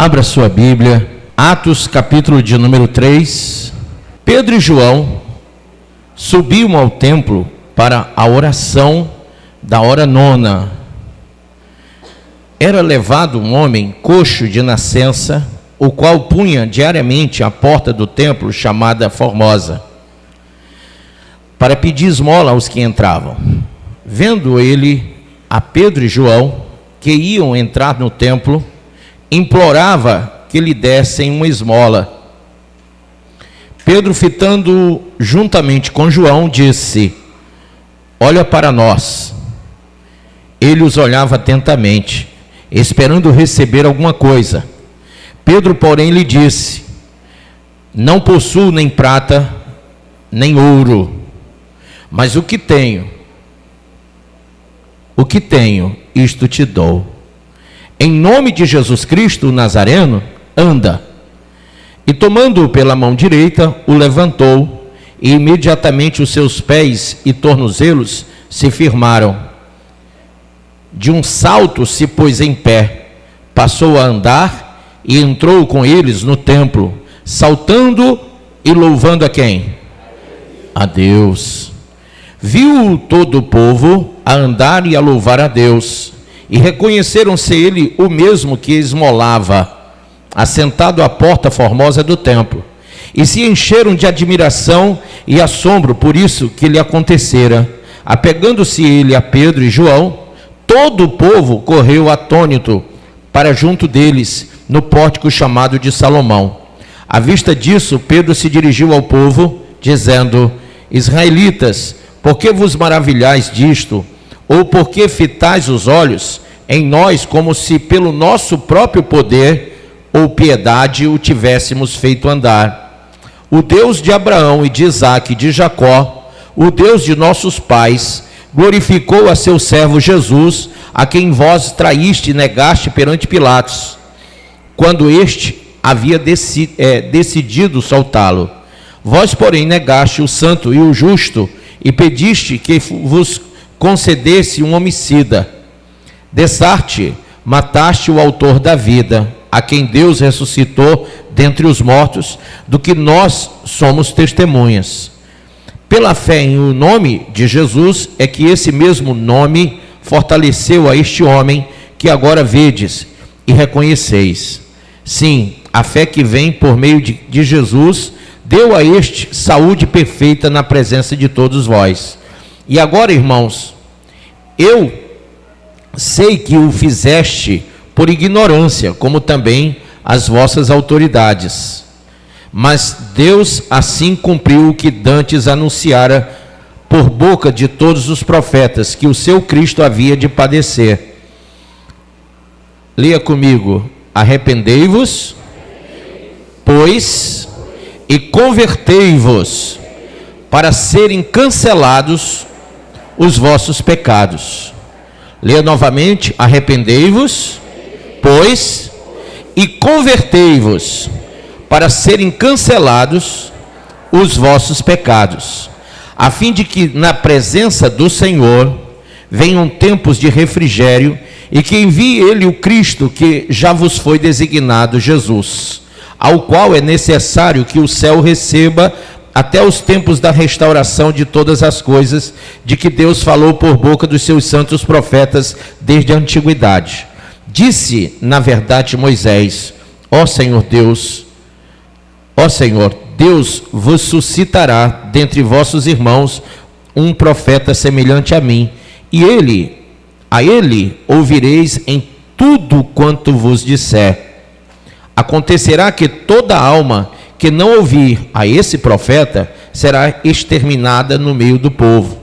Abra sua Bíblia, Atos capítulo de número 3. Pedro e João subiam ao templo para a oração da hora nona. Era levado um homem coxo de nascença, o qual punha diariamente à porta do templo chamada Formosa, para pedir esmola aos que entravam. Vendo ele a Pedro e João, que iam entrar no templo, implorava que lhe dessem uma esmola. Pedro, fitando juntamente com João, disse: olha para nós. Ele os olhava atentamente, esperando receber alguma coisa. Pedro, porém, lhe disse: não possuo nem prata, nem ouro, mas o que tenho, isto te dou. Em nome de Jesus Cristo, o Nazareno, anda. E tomando-o pela mão direita, o levantou, e imediatamente os seus pés e tornozelos se firmaram. De um salto se pôs em pé, passou a andar e entrou com eles no templo, saltando e louvando a quem? A Deus. Viu todo o povo a andar e a louvar a Deus, e reconheceram-se ele o mesmo que esmolava, assentado à porta formosa do templo, e se encheram de admiração e assombro por isso que lhe acontecera. Apegando-se ele a Pedro e João, todo o povo correu atônito para junto deles, no pórtico chamado de Salomão. À vista disso, Pedro se dirigiu ao povo, dizendo: israelitas, por que vos maravilhais disto? Ou por que fitais os olhos em nós, como se pelo nosso próprio poder ou piedade o tivéssemos feito andar? O Deus de Abraão e de Isaque e de Jacó, o Deus de nossos pais, glorificou a seu servo Jesus, a quem vós traíste e negaste perante Pilatos, quando este havia decidido soltá-lo. Vós, porém, negaste o santo e o justo, e pediste que vos concedesse um homicida. Dessarte, mataste o autor da vida, a quem Deus ressuscitou dentre os mortos, do que nós somos testemunhas. Pela fé em o nome de Jesus é que esse mesmo nome fortaleceu a este homem que agora vedes e reconheceis. Sim, a fé que vem por meio de Jesus deu a este saúde perfeita na presença de todos vós. E agora, irmãos, eu sei que o fizeste por ignorância, como também as vossas autoridades. Mas Deus assim cumpriu o que dantes anunciara por boca de todos os profetas, que o seu Cristo havia de padecer. Leia comigo: arrependei-vos, pois, e convertei-vos, para serem cancelados os vossos pecados. Leia novamente: arrependei-vos, pois, e convertei-vos, para serem cancelados os vossos pecados, a fim de que na presença do Senhor venham tempos de refrigério, e que envie ele o Cristo que já vos foi designado, Jesus, ao qual é necessário que o céu receba até os tempos da restauração de todas as coisas, de que Deus falou por boca dos seus santos profetas desde a antiguidade. Disse, na verdade, Moisés: ó Senhor, Deus vos suscitará dentre vossos irmãos um profeta semelhante a mim, e a ele ouvireis em tudo quanto vos disser. Acontecerá que toda alma que não ouvir a esse profeta será exterminada no meio do povo.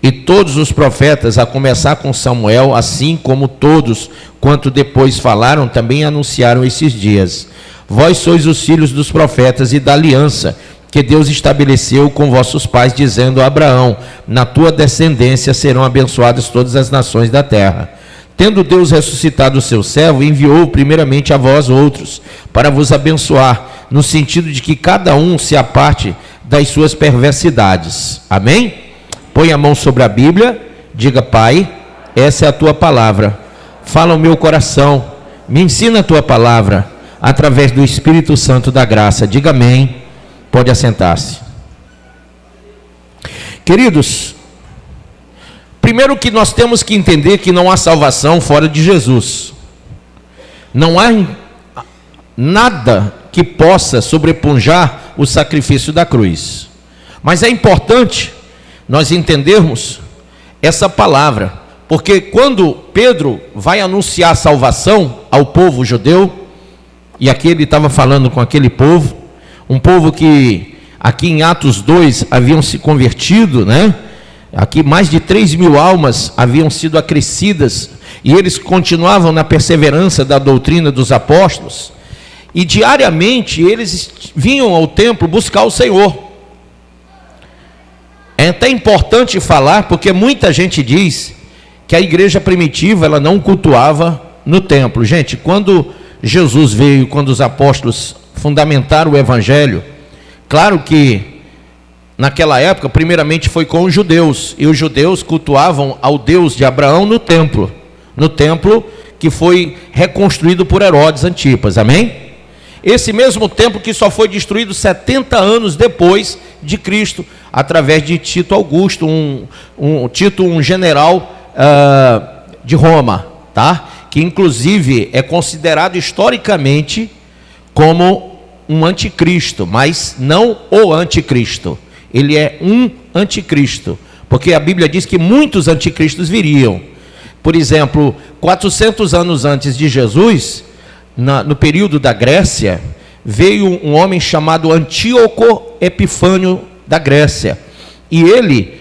E todos os profetas, a começar com Samuel, assim como todos quanto depois falaram, também anunciaram esses dias. Vós sois os filhos dos profetas e da aliança que Deus estabeleceu com vossos pais, dizendo a Abraão: na tua descendência serão abençoadas todas as nações da terra. Tendo Deus ressuscitado o seu servo, enviou primeiramente a vós outros, para vos abençoar, no sentido de que cada um se aparte das suas perversidades. Amém? Põe a mão sobre a Bíblia, diga: Pai, essa é a tua palavra, fala ao meu coração, me ensina a tua palavra, através do Espírito Santo da graça. Diga amém. Pode assentar-se. Queridos, primeiro que nós temos que entender que não há salvação fora de Jesus. Não há nada que possa sobrepujar o sacrifício da cruz. Mas é importante nós entendermos essa palavra, porque quando Pedro vai anunciar a salvação ao povo judeu, e aqui ele estava falando com aquele povo, um povo que aqui em Atos 2 haviam se convertido, né? Aqui mais de 3.000 almas haviam sido acrescidas, e eles continuavam na perseverança da doutrina dos apóstolos, e diariamente eles vinham ao templo buscar o Senhor. É até importante falar, porque muita gente diz que a igreja primitiva ela não cultuava no templo. Gente, quando Jesus veio, quando os apóstolos fundamentaram o evangelho, claro que naquela época primeiramente foi com os judeus, e os judeus cultuavam ao Deus de Abraão no templo que foi reconstruído por Herodes Antipas, amém? Esse mesmo templo que só foi destruído 70 anos depois de Cristo, através de Tito Augusto, um general de Roma, tá? Que inclusive é considerado historicamente como um anticristo, mas não o anticristo. Ele é um anticristo, porque a Bíblia diz que muitos anticristos viriam. Por exemplo, 400 anos antes de Jesus, no período da Grécia, veio um homem chamado Antíoco Epifânio da Grécia, e ele,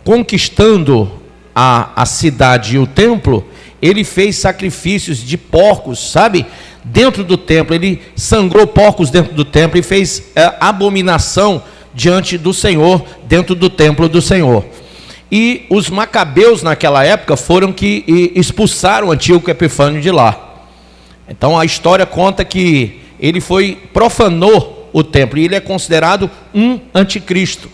conquistando a cidade e o templo, ele fez sacrifícios de porcos, sabe, dentro do templo. Ele sangrou porcos dentro do templo e fez abominação diante do Senhor, dentro do templo do Senhor. E os macabeus naquela época foram que expulsaram Antíoco Epifânio de lá. Então a história conta que ele profanou o templo, e ele é considerado um anticristo,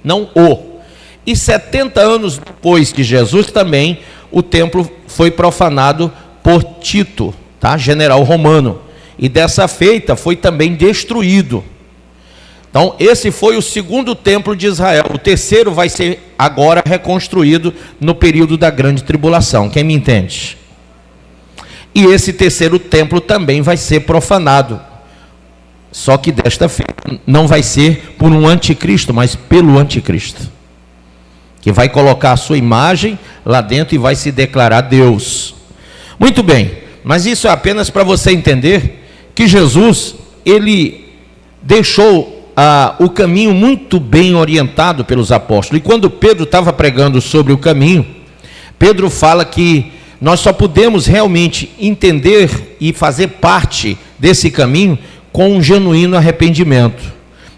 não o. E 70 anos depois de Jesus também, o templo foi profanado por Tito, tá? General romano, e dessa feita foi também destruído. Então esse foi o segundo templo de Israel. O terceiro vai ser agora reconstruído no período da grande tribulação. Quem me entende? E esse terceiro templo também vai ser profanado. Só que desta feita não vai ser por um anticristo, mas pelo anticristo, que vai colocar a sua imagem lá dentro e vai se declarar Deus. Muito bem, mas isso é apenas para você entender que Jesus, ele deixou o caminho muito bem orientado pelos apóstolos. E quando Pedro estava pregando sobre o caminho, Pedro fala que nós só podemos realmente entender e fazer parte desse caminho com um genuíno arrependimento.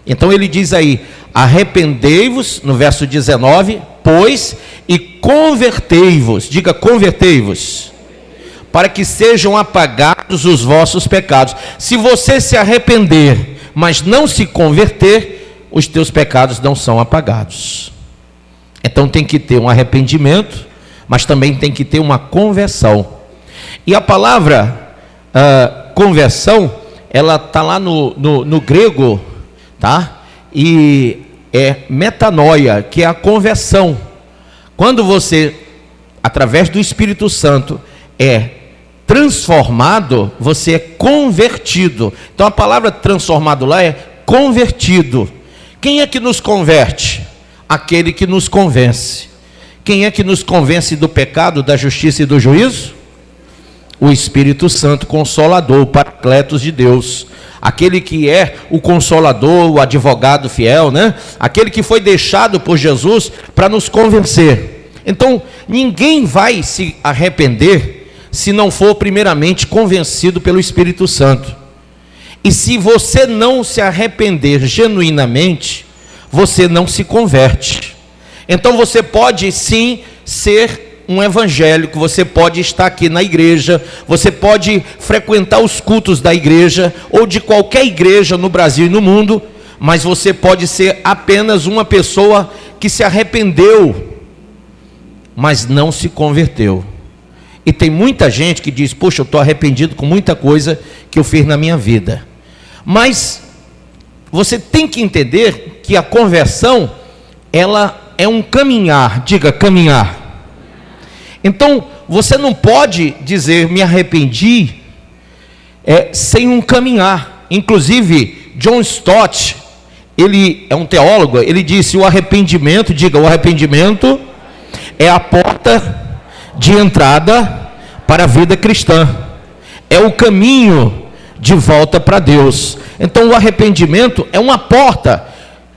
Então ele diz aí: arrependei-vos, no verso 19, pois, e convertei-vos, diga convertei-vos, para que sejam apagados os vossos pecados. Se você se arrepender, mas não se converter, os teus pecados não são apagados. Então tem que ter um arrependimento, mas também tem que ter uma conversão. E a palavra conversão, ela está lá no grego, tá? E é metanoia, que é a conversão. Quando você, através do Espírito Santo, é transformado, você é convertido. Então a palavra transformado lá é convertido. Quem é que nos converte? Aquele que nos convence. Quem é que nos convence do pecado, da justiça e do juízo? O Espírito Santo Consolador, o Paracletos de Deus. Aquele que é o Consolador, o advogado fiel, né? Aquele que foi deixado por Jesus para nos convencer. Então, ninguém vai se arrepender se não for primeiramente convencido pelo Espírito Santo. E se você não se arrepender genuinamente, você não se converte. Então você pode sim ser um evangélico, você pode estar aqui na igreja, você pode frequentar os cultos da igreja, ou de qualquer igreja no Brasil e no mundo, mas você pode ser apenas uma pessoa que se arrependeu, mas não se converteu. E tem muita gente que diz: poxa, eu estou arrependido com muita coisa que eu fiz na minha vida. Mas você tem que entender que a conversão, ela é um caminhar. Diga, caminhar. Então, você não pode dizer me arrependi sem um caminhar. Inclusive, John Stott, ele é um teólogo, ele disse: o arrependimento, diga, o arrependimento é a porta de entrada para a vida cristã, é o caminho de volta para Deus. Então o arrependimento é uma porta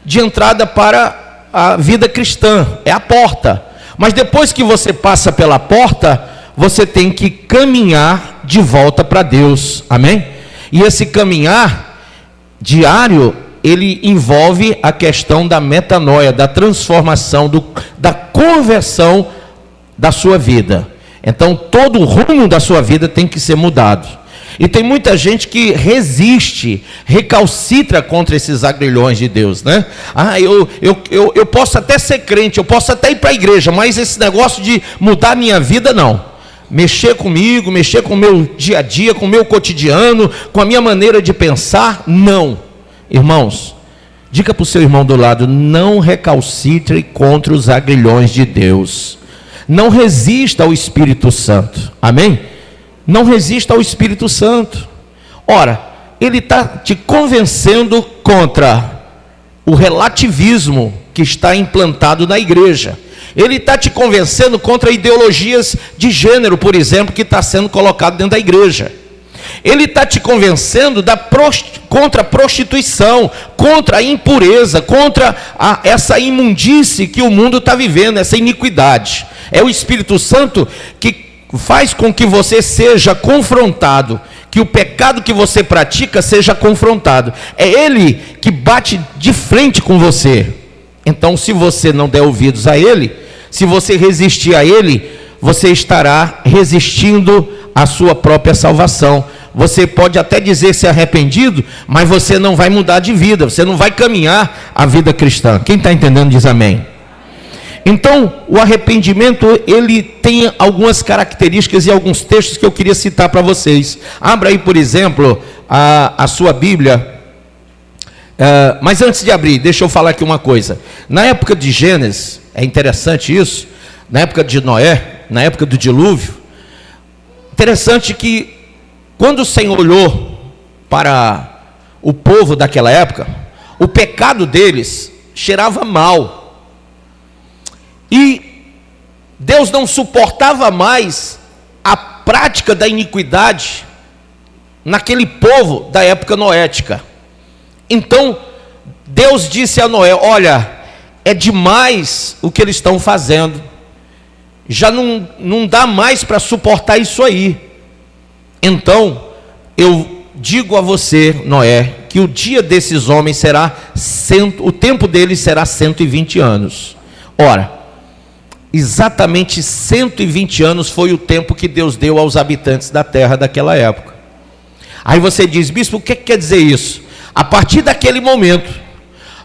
de entrada para a vida cristã, é a porta. Mas depois que você passa pela porta, você tem que caminhar de volta para Deus, amém? E esse caminhar diário, ele envolve a questão da metanoia, da transformação, da conversão da sua vida. Então todo o rumo da sua vida tem que ser mudado. E tem muita gente que resiste, recalcitra contra esses agrilhões de Deus, né? Eu posso até ser crente, eu posso até ir para a igreja, mas esse negócio de mudar a minha vida, não. Mexer comigo, mexer com o meu dia a dia, com o meu cotidiano, com a minha maneira de pensar, não. Irmãos, diga para o seu irmão do lado: não recalcitre contra os agrilhões de Deus. Não resista ao Espírito Santo, amém? Não resista ao Espírito Santo. Ora, ele está te convencendo contra o relativismo que está implantado na igreja. Ele está te convencendo contra ideologias de gênero, por exemplo, que está sendo colocado dentro da igreja. Ele está te convencendo contra a prostituição, contra a impureza, contra essa imundície que o mundo está vivendo, essa iniquidade. É o Espírito Santo que faz com que você seja confrontado, que o pecado que você pratica seja confrontado. É Ele que bate de frente com você. Então, se você não der ouvidos a Ele, se você resistir a Ele, você estará resistindo à sua própria salvação. Você pode até dizer ser arrependido, mas você não vai mudar de vida, você não vai caminhar a vida cristã. Quem está entendendo diz amém. Então, o arrependimento, ele tem algumas características e alguns textos que eu queria citar para vocês. Abra aí, por exemplo, a sua Bíblia. Mas antes de abrir, deixa eu falar aqui uma coisa. Na época de Gênesis, é interessante isso, na época de Noé, na época do dilúvio, interessante que quando o Senhor olhou para o povo daquela época, o pecado deles cheirava mal. E Deus não suportava mais a prática da iniquidade naquele povo da época noética. Então Deus disse a Noé: olha, é demais o que eles estão fazendo, já não dá mais para suportar isso aí. Então eu digo a você, Noé, que o dia desses homens será o tempo deles será 120 anos. Ora, exatamente 120 anos foi o tempo que Deus deu aos habitantes da terra daquela época. Aí você diz: bispo, o que quer dizer isso? A partir daquele momento,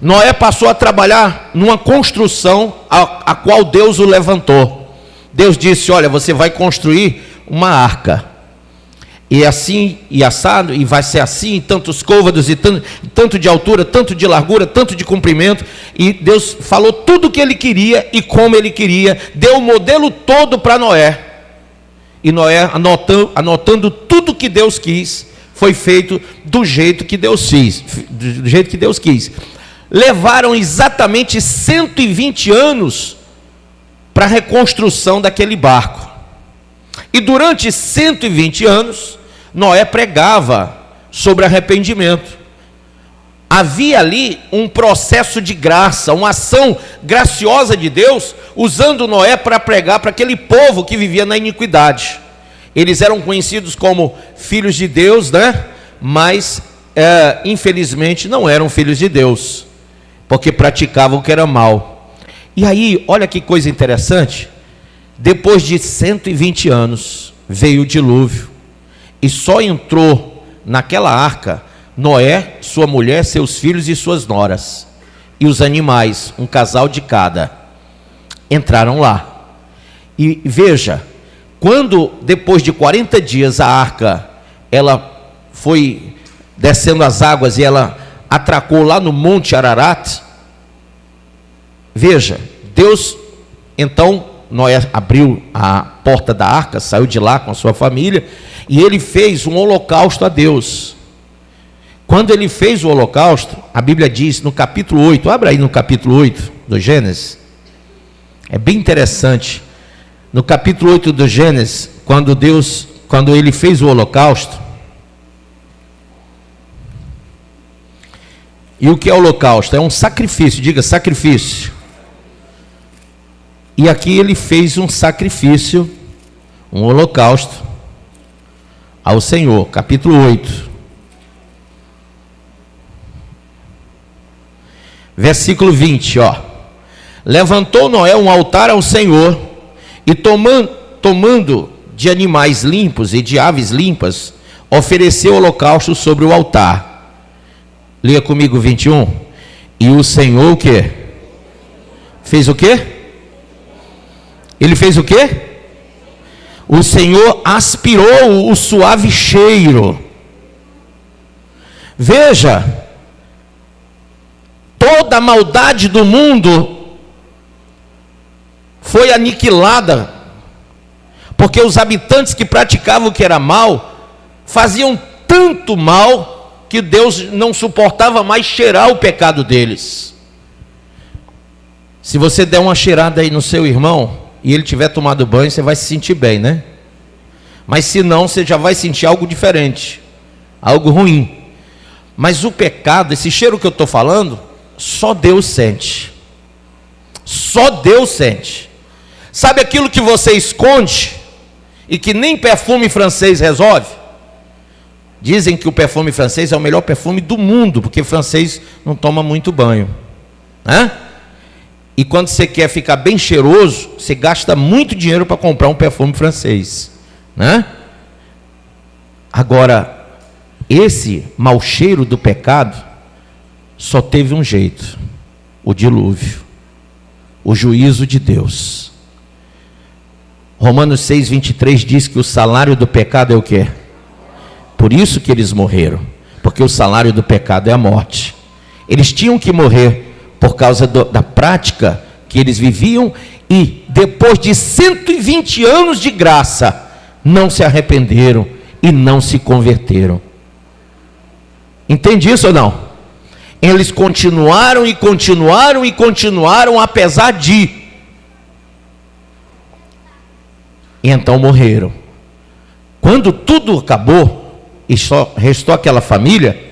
Noé passou a trabalhar numa construção a qual Deus o levantou. Deus disse: olha, você vai construir uma arca, e assim, e assado, e vai ser assim, tantos côvados, e tanto de altura, tanto de largura, tanto de comprimento. E Deus falou tudo o que Ele queria e como Ele queria, deu o modelo todo para Noé. E Noé, anotando tudo que Deus quis, foi feito do jeito que Deus quis. Levaram exatamente 120 anos para a reconstrução daquele barco. E durante 120 anos, Noé pregava sobre arrependimento. Havia ali um processo de graça, uma ação graciosa de Deus, usando Noé para pregar para aquele povo que vivia na iniquidade. Eles eram conhecidos como filhos de Deus, né? Mas infelizmente não eram filhos de Deus, porque praticavam o que era mal. E aí, olha que coisa interessante. Depois de 120 anos, veio o dilúvio, e só entrou naquela arca Noé, sua mulher, seus filhos e suas noras, e os animais, um casal de cada, entraram lá. E veja, Quando, depois de 40 dias, a arca, ela foi descendo as águas e ela atracou lá no Monte Ararat, veja, Deus, então, Noé abriu a porta da arca, saiu de lá com a sua família, e ele fez um holocausto a Deus. Quando ele fez o holocausto, a Bíblia diz no capítulo 8, abra aí no capítulo 8 do Gênesis, é bem interessante, no capítulo 8 do Gênesis, quando ele fez o holocausto, e o que é holocausto? É um sacrifício, diga sacrifício. E aqui ele fez um sacrifício, um holocausto ao Senhor, capítulo 8. Versículo 20, ó. Levantou Noé um altar ao Senhor, e tomando de animais limpos e de aves limpas, ofereceu holocausto sobre o altar. Leia comigo 21. E o Senhor o quê? Fez o quê? Ele fez o quê? O Senhor aspirou o suave cheiro. Veja, toda a maldade do mundo foi aniquilada, porque os habitantes que praticavam o que era mal, faziam tanto mal, que Deus não suportava mais cheirar o pecado deles. Se você der uma cheirada aí no seu irmão, e ele tiver tomado banho, você vai se sentir bem, né? Mas se não, você já vai sentir algo diferente, algo ruim. Mas o pecado, esse cheiro que eu estou falando, só Deus sente. Só Deus sente. Sabe aquilo que você esconde e que nem perfume francês resolve? Dizem que o perfume francês é o melhor perfume do mundo, porque francês não toma muito banho, né? E quando você quer ficar bem cheiroso, você gasta muito dinheiro para comprar um perfume francês, né? Agora, esse mau cheiro do pecado só teve um jeito: o dilúvio, o juízo de Deus. Romanos 6:23 diz que o salário do pecado é o quê? Por isso que eles morreram, porque o salário do pecado é a morte. Eles tinham que morrer por causa da prática que eles viviam, e depois de 120 anos de graça, não se arrependeram e não se converteram. Entende isso ou não? Eles continuaram e continuaram e continuaram, apesar de, e então morreram. Quando tudo acabou e só restou aquela família,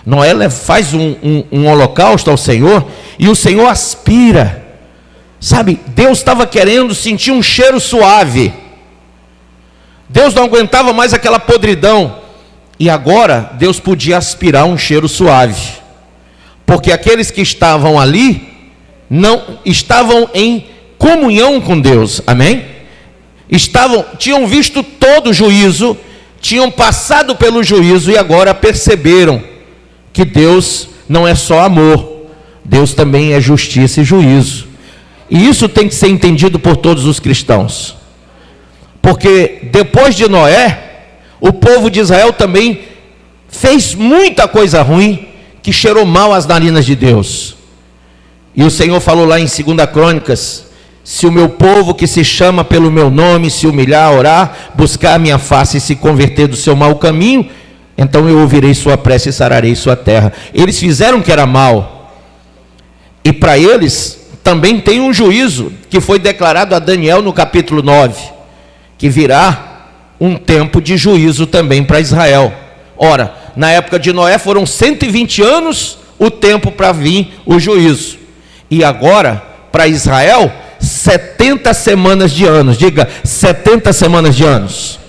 Noé faz um holocausto ao Senhor, e o Senhor aspira. Sabe, Deus estava querendo sentir um cheiro suave. Deus não aguentava mais aquela podridão, e agora Deus podia aspirar um cheiro suave, porque aqueles que estavam ali não estavam em comunhão com Deus, amém? Tinham visto todo o juízo, tinham passado pelo juízo, e agora perceberam que Deus não é só amor, Deus também é justiça e juízo. E isso tem que ser entendido por todos os cristãos, porque depois de Noé, o povo de Israel também fez muita coisa ruim, que cheirou mal às narinas de Deus. E o Senhor falou lá em 2 Crônicas: se o meu povo que se chama pelo meu nome se humilhar, orar, buscar a minha face e se converter do seu mau caminho, então eu ouvirei sua prece e sararei sua terra. Eles fizeram o que era mal, e para eles também tem um juízo, que foi declarado a Daniel no capítulo 9, que virá um tempo de juízo também para Israel. Ora, na época de Noé foram 120 anos o tempo para vir o juízo, e agora para Israel 70 semanas de anos. Diga, 70 semanas de anos.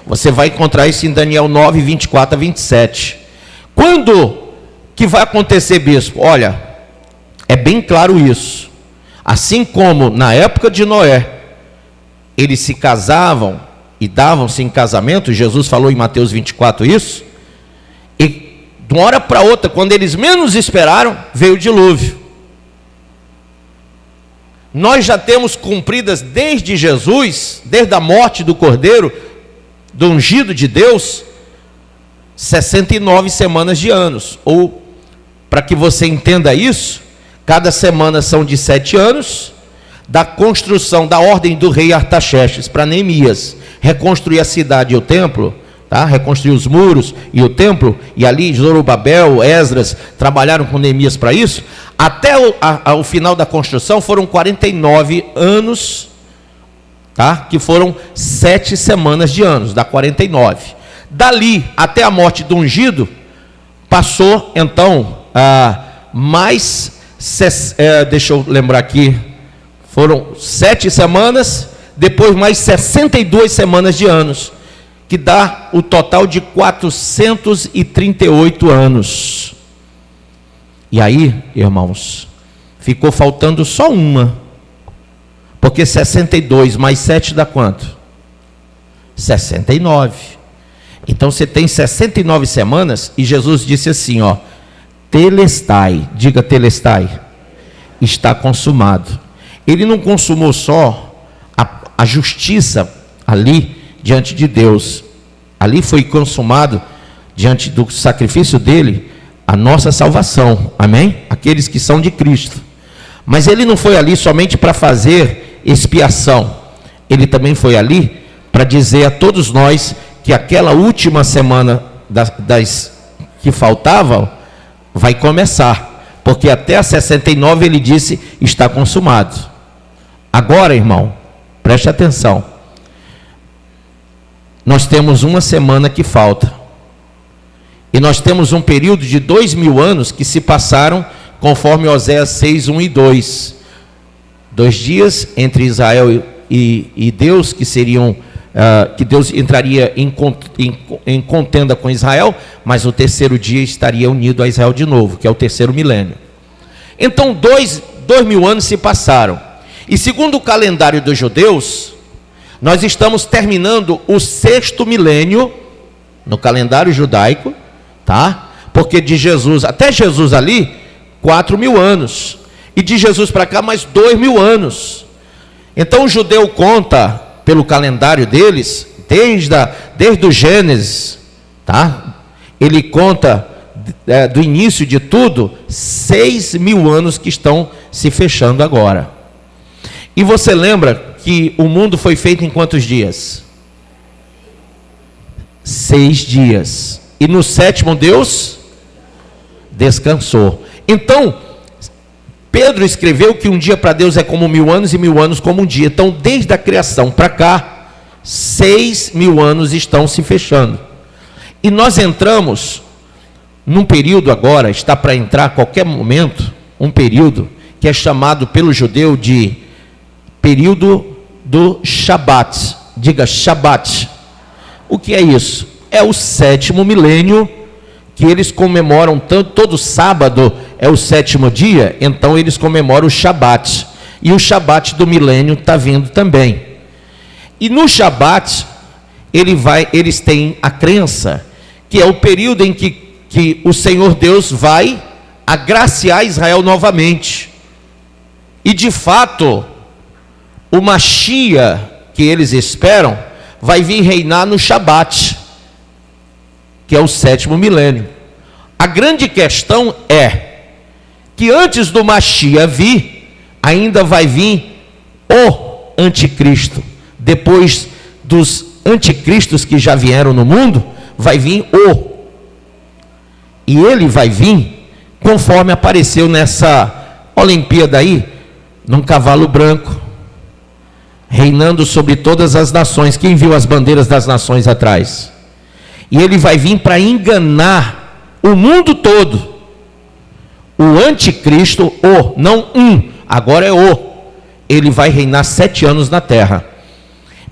Você vai encontrar isso em Daniel 9, 24 a 27. Quando que vai acontecer, bispo? Olha, é bem claro isso. Assim como na época de Noé, eles se casavam e davam-se em casamento, Jesus falou em Mateus 24 isso, e de uma hora para outra, quando eles menos esperaram, veio o dilúvio. nós já temos cumpridas desde Jesus, desde a morte do Cordeiro, do ungido de Deus, 69 semanas de anos. Ou, para que você entenda isso, cada semana são de 7 anos, da construção da ordem do rei Artaxerxes para Neemias reconstruir a cidade e o templo, tá? Reconstruir os muros e o templo, e ali Zorobabel, Esdras trabalharam com Neemias para isso. Até o final da construção foram 49 anos, tá? Que foram 7 semanas de anos, dá 49. Dali até a morte do ungido, passou então deixa eu lembrar aqui, foram 7 semanas, depois mais 62 semanas de anos, que dá o total de 438 anos. E aí, irmãos, ficou faltando só uma, porque 62 mais 7 dá quanto? 69. Então você tem 69 semanas, e Jesus disse assim, ó, telestai, diga telestai, está consumado. Ele não consumou só a justiça ali diante de Deus, ali foi consumado diante do sacrifício dele a nossa salvação, amém? Aqueles que são de Cristo. Mas ele não foi ali somente para fazer expiação, ele também foi ali para dizer a todos nós que aquela última semana das que faltavam vai começar, porque até a 69 ele disse, está consumado. Agora, irmão, preste atenção, nós temos uma semana que falta, e nós temos um período de 2000 anos que se passaram, conforme Oséias 6, 1 e 2, 2 dias entre Israel e Deus, que seriam, que Deus entraria em contenda com Israel, mas no terceiro dia estaria unido a Israel de novo, que é o terceiro milênio. Então 2000 anos se passaram, e segundo o calendário dos judeus, nós estamos terminando o 6º milênio, no calendário judaico, tá? Porque de Jesus, até Jesus ali, 4.000 anos, e de Jesus para cá mais 2.000 anos. Então o judeu conta, pelo calendário deles, desde o Gênesis, tá? Ele conta do início de tudo, 6.000 anos que estão se fechando agora. E você lembra que o mundo foi feito em quantos dias? 6 dias. E no 7º Deus descansou. Então, Pedro escreveu que um dia para Deus é como 1000 anos e 1000 anos como um dia. Então, desde a criação para cá, 6.000 anos estão se fechando. E nós entramos num período agora, está para entrar a qualquer momento, um período que é chamado pelo judeu de período do Shabat. Diga Shabat. O que é isso? É o 7º milênio, que eles comemoram todo sábado, é o 7º dia, então eles comemoram o Shabat. E o Shabat do milênio está vindo também. E no Shabat, eles têm a crença que é o período em que o Senhor Deus vai agraciar Israel novamente. E de fato, o Mashiach que eles esperam vai vir reinar no Shabat, que é o 7º milênio. A grande questão é que antes do Mashiach vir, ainda vai vir o anticristo. Depois dos anticristos que já vieram no mundo, vai vir e ele vai vir conforme apareceu nessa Olimpíada aí, num cavalo branco, reinando sobre todas as nações. Quem viu as bandeiras das nações atrás? E ele vai vir para enganar o mundo todo. O anticristo, não agora é ele vai reinar 7 anos na terra.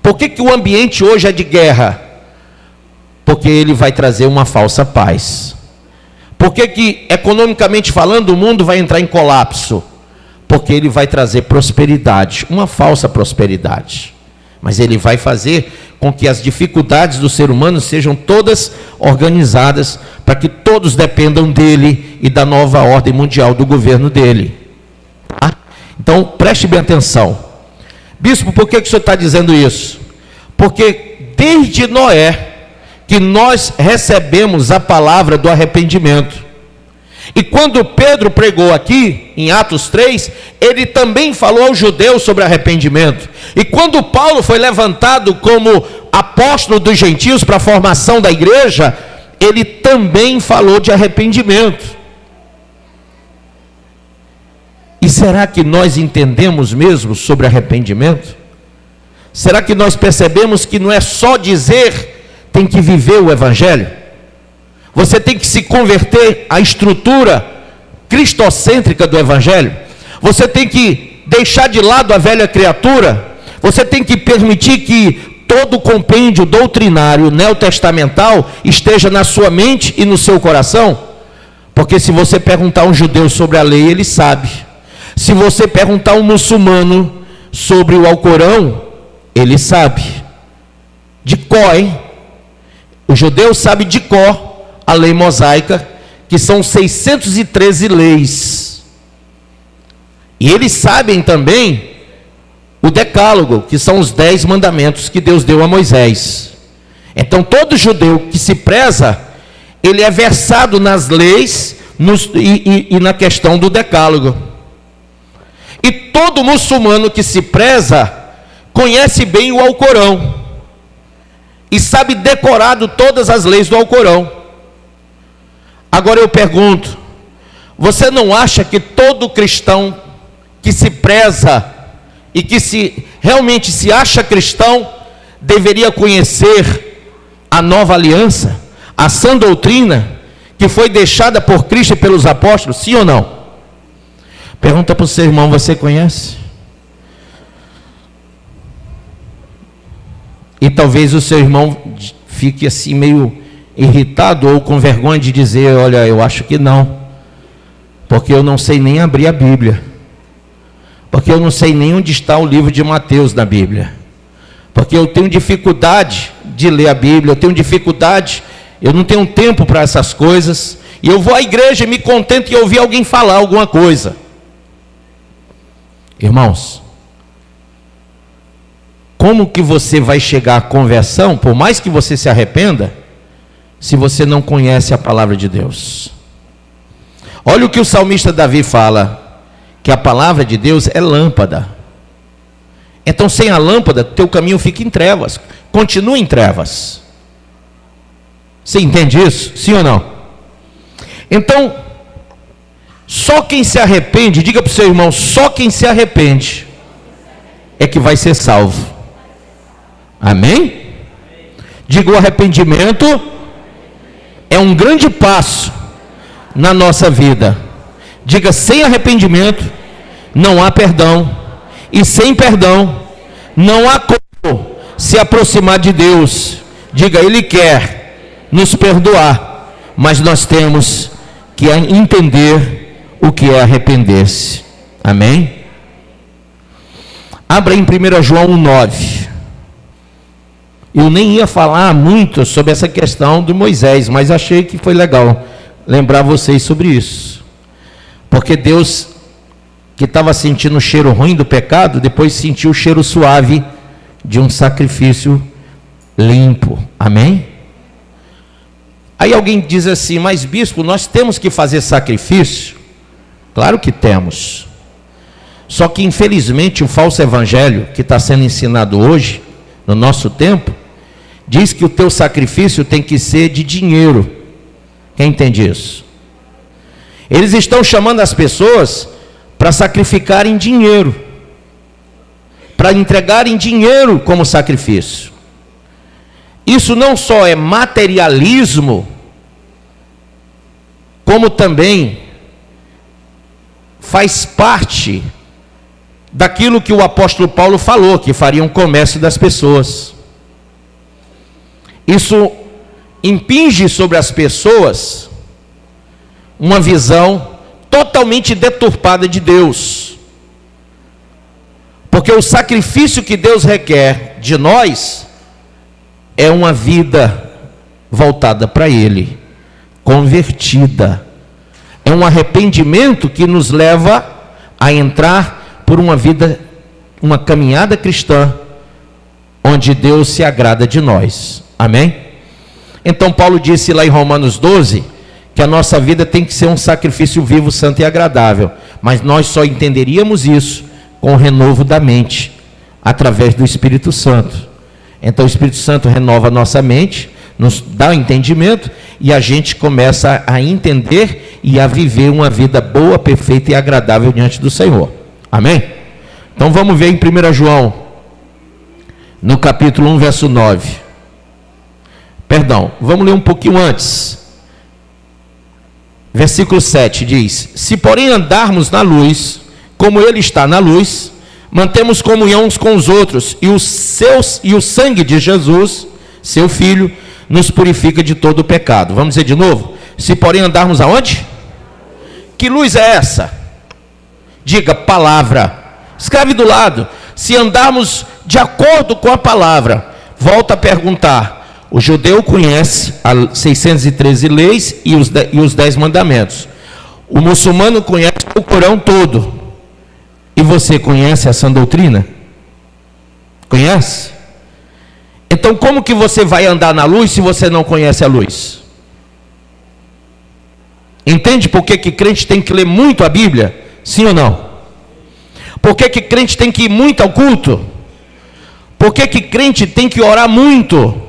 Por que o ambiente hoje é de guerra? Porque ele vai trazer uma falsa paz. Por que economicamente falando, o mundo vai entrar em colapso? Porque ele vai trazer prosperidade, uma falsa prosperidade. Mas ele vai fazer com que as dificuldades do ser humano sejam todas organizadas para que todos dependam dele e da nova ordem mundial do governo dele. Tá? Então preste bem atenção. Bispo, por que o senhor está dizendo isso? Porque desde Noé que nós recebemos a palavra do arrependimento. E quando Pedro pregou aqui, em Atos 3, ele também falou aos judeus sobre arrependimento. E quando Paulo foi levantado como apóstolo dos gentios para a formação da igreja, ele também falou de arrependimento. E será que nós entendemos mesmo sobre arrependimento? Será que nós percebemos que não é só dizer, tem que viver o evangelho? Você tem que se converter à estrutura cristocêntrica do evangelho. Você tem que deixar de lado a velha criatura. Você tem que permitir que todo o compêndio doutrinário neotestamental esteja na sua mente e no seu coração. Porque se você perguntar a um judeu sobre a lei, ele sabe. Se você perguntar a um muçulmano sobre o Alcorão, ele sabe. De cor, hein? O judeu sabe de cor a lei mosaica, que são 613 leis. E eles sabem também o decálogo, que são os 10 mandamentos que Deus deu a Moisés. Então todo judeu que se preza, ele é versado nas leis e na questão do decálogo. E todo muçulmano que se preza, conhece bem o Alcorão, e sabe decorado todas as leis do Alcorão. Agora eu pergunto, você não acha que todo cristão que se preza e que realmente se acha cristão, deveria conhecer a nova aliança, a sã doutrina, que foi deixada por Cristo e pelos apóstolos, sim ou não? Pergunta para o seu irmão, você conhece? E talvez o seu irmão fique assim meio irritado ou com vergonha de dizer, olha, eu acho que não, porque eu não sei nem abrir a Bíblia, porque eu não sei nem onde está o livro de Mateus na Bíblia, porque eu tenho dificuldade de ler a Bíblia, eu tenho dificuldade, eu não tenho tempo para essas coisas, e eu vou à igreja e me contento em ouvir alguém falar alguma coisa. Irmãos, como que você vai chegar à conversão, por mais que você se arrependa, se você não conhece a palavra de Deus? Olha o que o salmista Davi fala, que a palavra de Deus é lâmpada. Então sem a lâmpada, teu caminho fica em trevas, continua em trevas. Você entende isso? Sim ou não? Então, só quem se arrepende, diga para o seu irmão, só quem se arrepende é que vai ser salvo. Amém? Diga, o arrependimento é um grande passo na nossa vida. Diga, sem arrependimento não há perdão, e sem perdão não há como se aproximar de Deus. Diga, Ele quer nos perdoar, mas nós temos que entender o que é arrepender-se. Amém? Abra em 1 João 1,9. Eu nem ia falar muito sobre essa questão do Moisés, mas achei que foi legal lembrar vocês sobre isso. Porque Deus, que estava sentindo o cheiro ruim do pecado, depois sentiu o cheiro suave de um sacrifício limpo. Amém? Aí alguém diz assim, mas bispo, nós temos que fazer sacrifício? Claro que temos. Só que infelizmente o falso evangelho que está sendo ensinado hoje, no nosso tempo, diz que o teu sacrifício tem que ser de dinheiro. Quem entende isso? Eles estão chamando as pessoas para sacrificarem dinheiro, para entregarem dinheiro como sacrifício. Isso não só é materialismo, como também faz parte daquilo que o apóstolo Paulo falou, que faria um comércio das pessoas. Isso impinge sobre as pessoas uma visão totalmente deturpada de Deus. Porque o sacrifício que Deus requer de nós é uma vida voltada para Ele, convertida. É um arrependimento que nos leva a entrar por uma vida, uma caminhada cristã, onde Deus se agrada de nós. Amém? Então Paulo disse lá em Romanos 12, que a nossa vida tem que ser um sacrifício vivo, santo e agradável. Mas nós só entenderíamos isso com o renovo da mente, através do Espírito Santo. Então o Espírito Santo renova a nossa mente, nos dá o entendimento, e a gente começa a entender e a viver uma vida boa, perfeita e agradável diante do Senhor. Amém? Então vamos ver em 1 João, no capítulo 1, verso 9. Perdão, vamos ler um pouquinho antes. Versículo 7 diz: se porém andarmos na luz, como Ele está na luz, mantemos comunhão uns com os outros, e o sangue de Jesus, seu Filho, nos purifica de todo o pecado. Vamos dizer de novo? Se porém andarmos aonde? Que luz é essa? Diga, palavra. Escreve do lado. Se andarmos de acordo com a palavra. Volta a perguntar. O judeu conhece as 613 leis e os 10 mandamentos. O muçulmano conhece o Corão todo. E você conhece a sã doutrina? Conhece? Então como que você vai andar na luz se você não conhece a luz? Entende por que crente tem que ler muito a Bíblia? Sim ou não? Por que crente tem que ir muito ao culto? Por que crente tem que orar muito?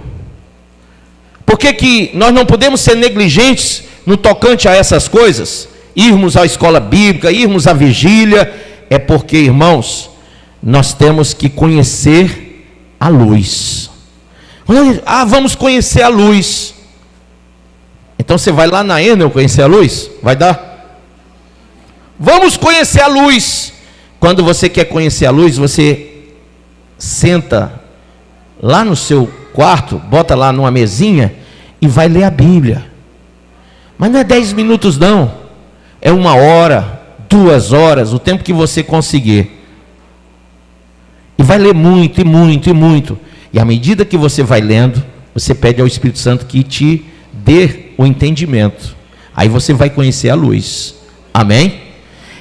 Por que nós não podemos ser negligentes no tocante a essas coisas? Irmos à escola bíblica, irmos à vigília. É porque, irmãos, nós temos que conhecer a luz. Vamos conhecer a luz. Então você vai lá na Enel conhecer a luz? Vai dar? Vamos conhecer a luz. Quando você quer conhecer a luz, você senta lá no seu quarto, bota lá numa mesinha e vai ler a Bíblia. Mas não é 10 minutos não. É 1 hora, 2 horas, o tempo que você conseguir. E vai ler muito, e muito, e muito. E à medida que você vai lendo, você pede ao Espírito Santo que te dê o entendimento. Aí você vai conhecer a luz. Amém?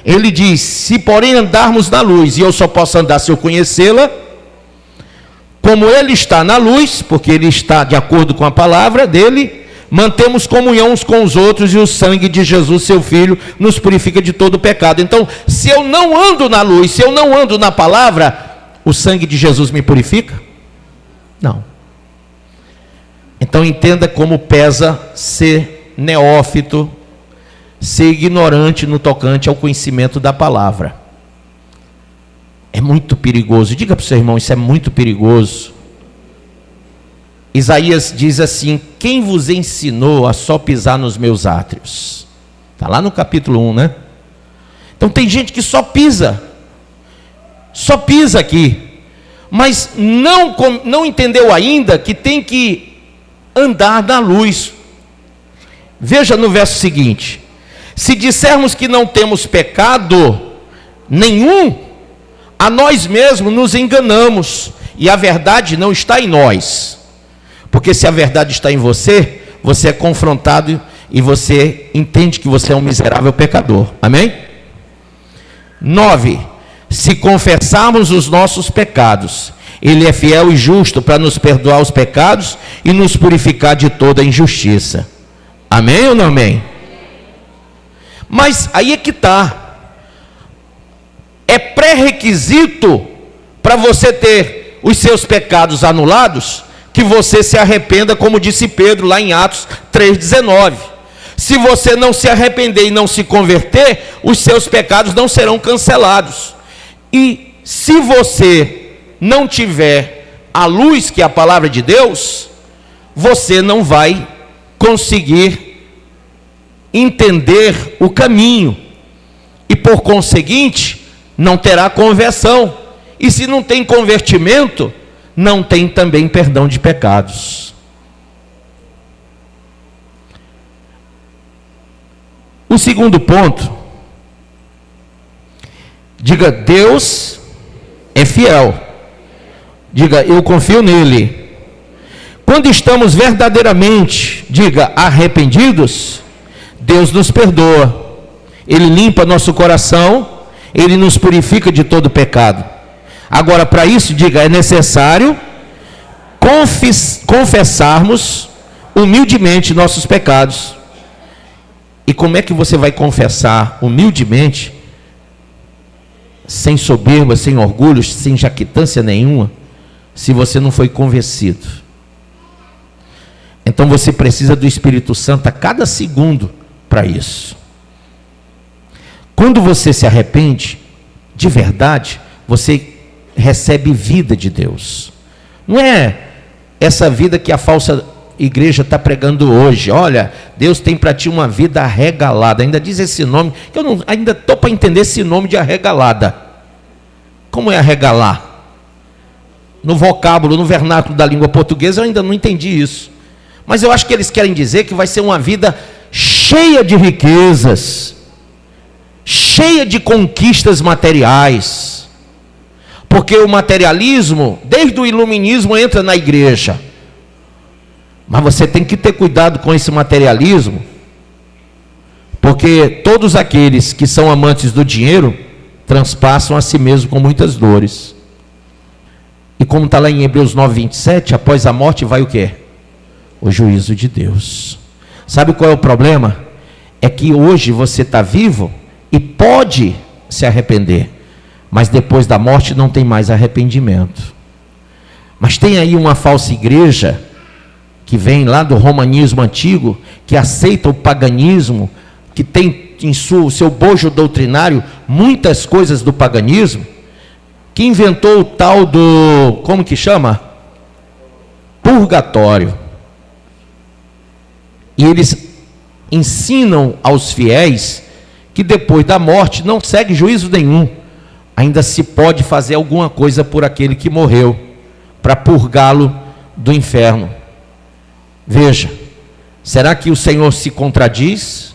Ele diz: se porém andarmos na luz, e eu só posso andar se eu conhecê-la, como Ele está na luz, porque Ele está de acordo com a palavra dele, mantemos comunhão uns com os outros, e o sangue de Jesus, seu Filho, nos purifica de todo pecado. Então, se eu não ando na luz, se eu não ando na palavra, o sangue de Jesus me purifica? Não. Então entenda como pesa ser neófito, ser ignorante no tocante ao conhecimento da palavra. É muito perigoso. Diga para o seu irmão, isso é muito perigoso. Isaías diz assim: quem vos ensinou a só pisar nos meus átrios? Está lá no capítulo 1, né? Então tem gente que só pisa aqui, mas não entendeu ainda que tem que andar na luz. Veja no verso seguinte: se dissermos que não temos pecado nenhum, a nós mesmos nos enganamos, e a verdade não está em nós. Porque se a verdade está em você, você é confrontado e você entende que você é um miserável pecador. Amém? 9. Se confessarmos os nossos pecados, Ele é fiel e justo para nos perdoar os pecados e nos purificar de toda injustiça. Amém ou não amém? Mas aí é que está. É pré-requisito para você ter os seus pecados anulados, que você se arrependa, como disse Pedro lá em Atos 3,19. Se você não se arrepender e não se converter, os seus pecados não serão cancelados. E se você não tiver a luz, que é a palavra de Deus, você não vai conseguir entender o caminho, e por conseguinte não terá conversão. E se não tem convertimento, não tem também perdão de pecados. O segundo ponto, diga: Deus é fiel. Diga: eu confio nele. Quando estamos verdadeiramente, diga, arrependidos, Deus nos perdoa. Ele limpa nosso coração Ele nos purifica de todo pecado. Agora, para isso, diga, é necessário confessarmos humildemente nossos pecados. E como é que você vai confessar humildemente, sem soberba, sem orgulho, sem jactância nenhuma, se você não foi convencido? Então você precisa do Espírito Santo a cada segundo para isso. Quando você se arrepende, de verdade, você recebe vida de Deus. Não é essa vida que a falsa igreja está pregando hoje. Olha, Deus tem para ti uma vida arregalada. Ainda diz esse nome, que eu ainda estou para entender esse nome de arregalada. Como é arregalar? No vocábulo, no vernáculo da língua portuguesa, eu ainda não entendi isso. Mas eu acho que eles querem dizer que vai ser uma vida cheia de riquezas, cheia de conquistas materiais. Porque o materialismo, desde o iluminismo, entra na igreja. Mas você tem que ter cuidado com esse materialismo, porque todos aqueles que são amantes do dinheiro transpassam a si mesmo com muitas dores. E como está lá em Hebreus 9:27, após a morte vai o quê? O juízo de Deus. Sabe qual é o problema? É que hoje você está vivo e pode se arrepender, mas depois da morte não tem mais arrependimento. Mas tem aí uma falsa igreja que vem lá do romanismo antigo, que aceita o paganismo, que tem em seu bojo doutrinário muitas coisas do paganismo, que inventou o tal do, como que chama? Purgatório. E eles ensinam aos fiéis que depois da morte não segue juízo nenhum. Ainda se pode fazer alguma coisa por aquele que morreu, para purgá-lo do inferno. Veja, será que o Senhor se contradiz?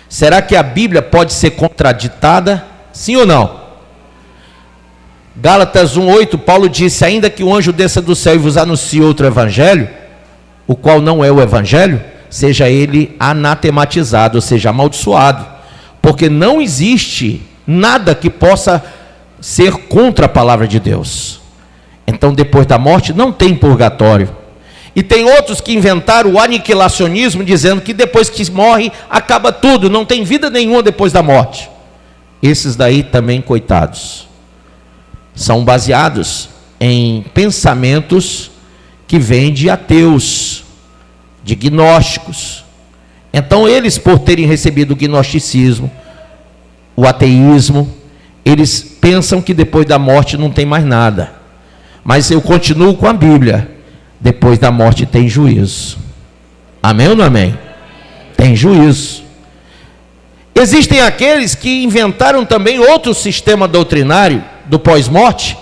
Será que a Bíblia pode ser contraditada? Sim ou não? Gálatas 1:8, Paulo disse: ainda que o anjo desça do céu e vos anuncie outro evangelho, o qual não é o evangelho, seja ele anatematizado, ou seja, amaldiçoado, porque não existe nada que possa ser contra a palavra de Deus. Então depois da morte não tem purgatório. E tem outros que inventaram o aniquilacionismo, dizendo que depois que morre acaba tudo, não tem vida nenhuma depois da morte. Esses daí também, coitados, são baseados em pensamentos que vêm de ateus, de gnósticos. Então eles, por terem recebido o gnosticismo, o ateísmo, eles pensam que depois da morte não tem mais nada. Mas eu continuo com a Bíblia: depois da morte tem juízo. Amém ou não amém? Tem juízo. Existem aqueles que inventaram também outro sistema doutrinário do pós-morte,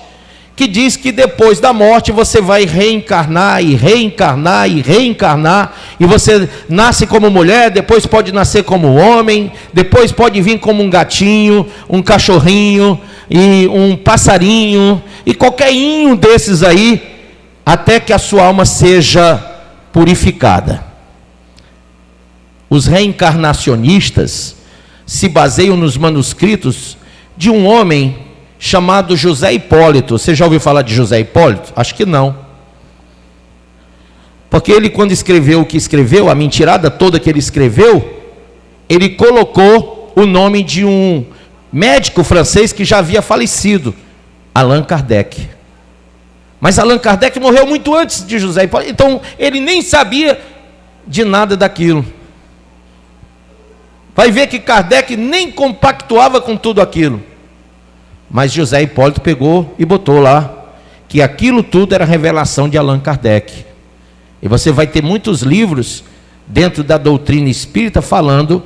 que diz que depois da morte você vai reencarnar e reencarnar e reencarnar, e você nasce como mulher, depois pode nascer como homem, depois pode vir como um gatinho, um cachorrinho e um passarinho e qualquer inho desses aí, até que a sua alma seja purificada. Os reencarnacionistas se baseiam nos manuscritos de um homem chamado José Hipólito. Você já ouviu falar de José Hipólito? Acho que não. Porque ele, quando escreveu o que escreveu, a mentirada toda que ele escreveu, ele colocou o nome de um médico francês que já havia falecido, Allan Kardec. Mas Allan Kardec morreu muito antes de José Hipólito, então ele nem sabia de nada daquilo. Vai ver que Kardec nem compactuava com tudo aquilo. Mas José Hipólito pegou e botou lá que aquilo tudo era revelação de Allan Kardec. E você vai ter muitos livros dentro da doutrina espírita falando,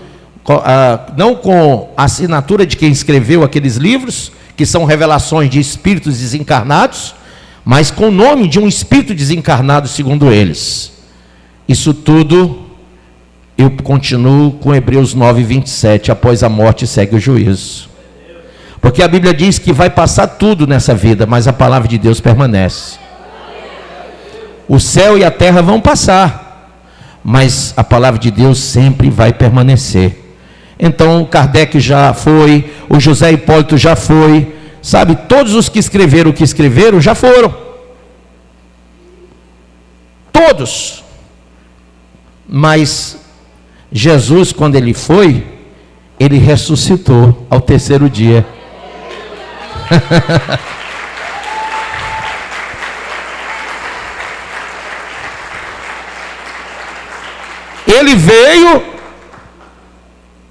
não com a assinatura de quem escreveu aqueles livros, que são revelações de espíritos desencarnados, mas com o nome de um espírito desencarnado, segundo eles. Isso tudo, eu continuo com Hebreus 9:27, após a morte segue o juízo. Porque a Bíblia diz que vai passar tudo nessa vida, mas a palavra de Deus permanece. O céu e a terra vão passar, mas a palavra de Deus sempre vai permanecer. Então o Kardec já foi, o José Hipólito já foi, sabe, todos os que escreveram o que escreveram já foram. Todos. Mas Jesus, quando ele foi, ele ressuscitou ao terceiro dia. Ele veio,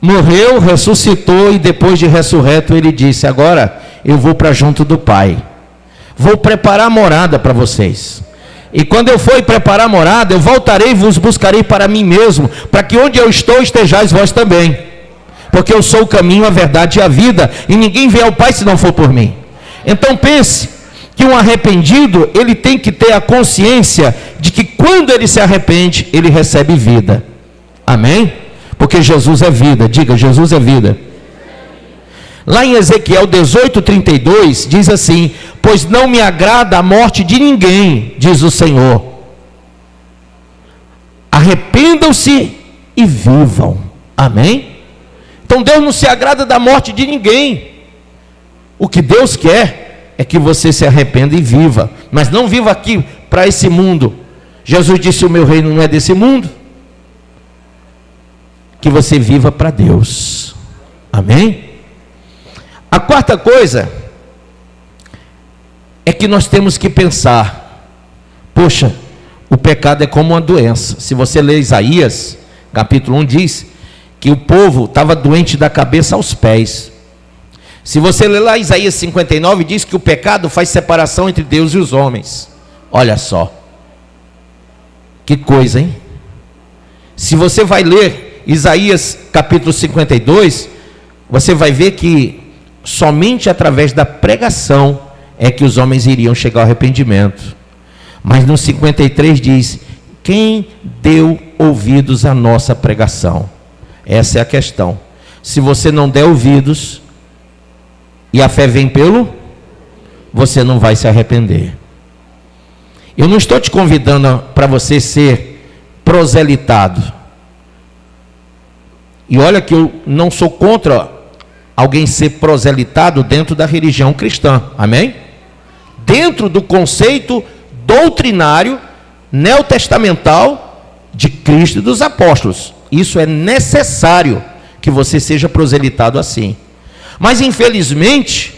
morreu, ressuscitou, e depois de ressurreto ele disse: agora eu vou para junto do Pai, vou preparar morada para vocês, e quando eu for preparar morada, eu voltarei e vos buscarei para mim mesmo, para que onde eu estou estejais vós também, porque eu sou o caminho, a verdade e a vida, e ninguém vem ao Pai se não for por mim. Então pense que um arrependido, ele tem que ter a consciência de que quando ele se arrepende, ele recebe vida. Amém? Porque Jesus é vida. Diga, Jesus é vida. Lá em Ezequiel 18:32 diz assim: pois não me agrada a morte de ninguém, diz o Senhor. Arrependam-se e vivam. Amém? Então Deus não se agrada da morte de ninguém. O que Deus quer é que você se arrependa e viva, mas não viva aqui para esse mundo. Jesus disse: o meu reino não é desse mundo. Que você viva para Deus. Amém? A quarta coisa é que nós temos que pensar: poxa, o pecado é como uma doença. Se você ler Isaías, capítulo 1, diz que o povo estava doente da cabeça aos pés. Se você ler lá Isaías 59, diz que o pecado faz separação entre Deus e os homens. Olha só, que coisa, hein? Se você vai ler Isaías capítulo 52, você vai ver que somente através da pregação é que os homens iriam chegar ao arrependimento. Mas no 53 diz: quem deu ouvidos à nossa pregação? Essa é a questão. Se você não der ouvidos, e a fé vem pelo, você não vai se arrepender. Eu não estou te convidando para você ser proselitado. E olha que eu não sou contra alguém ser proselitado dentro da religião cristã. Amém? Dentro do conceito doutrinário neotestamental de Cristo e dos apóstolos. Isso é necessário que você seja proselitado assim. Mas infelizmente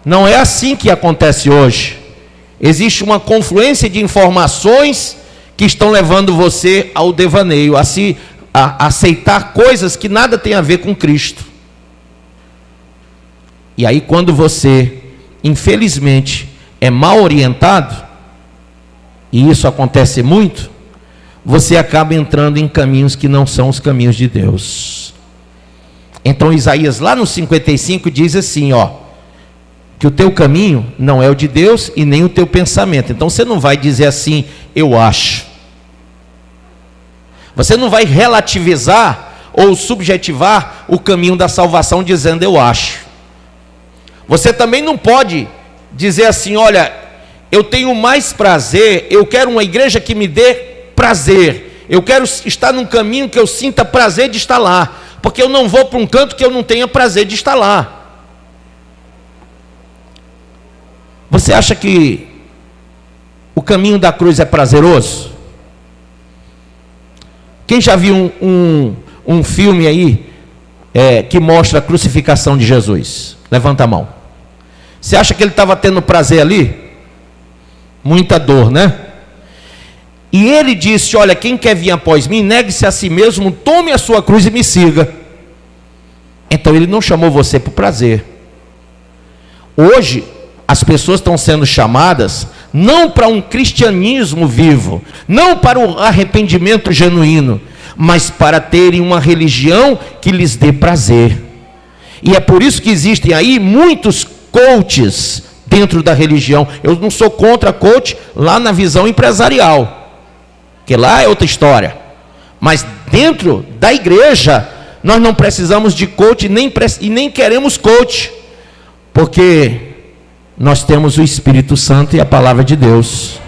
não é assim que acontece hoje. Existe uma confluência de informações que estão levando você ao devaneio, a aceitar coisas que nada tem a ver com Cristo. E aí quando você, infelizmente, é mal orientado, e isso acontece muito, você acaba entrando em caminhos que não são os caminhos de Deus. Então Isaías lá no 55 diz assim, ó, que o teu caminho não é o de Deus e nem o teu pensamento. Então você não vai dizer assim, eu acho. Você não vai relativizar ou subjetivar o caminho da salvação dizendo eu acho. Você também não pode dizer assim, olha, eu tenho mais prazer, eu quero uma igreja que me dê prazer, eu quero estar num caminho que eu sinta prazer de estar lá, porque eu não vou para um canto que eu não tenha prazer de estar lá. Você acha que o caminho da cruz é prazeroso? Quem já viu um filme aí que mostra a crucificação de Jesus? Levanta a mão. Você acha que ele estava tendo prazer ali? Muita dor, né? E ele disse, olha, quem quer vir após mim, negue-se a si mesmo, tome a sua cruz e me siga. Então ele não chamou você para o prazer. Hoje, as pessoas estão sendo chamadas não para um cristianismo vivo, não para o arrependimento genuíno, mas para terem uma religião que lhes dê prazer. E é por isso que existem aí muitos coaches dentro da religião. Eu não sou contra coach lá na visão empresarial, que lá é outra história. Mas dentro da igreja, nós não precisamos de coach e nem queremos coach, porque nós temos o Espírito Santo e a palavra de Deus.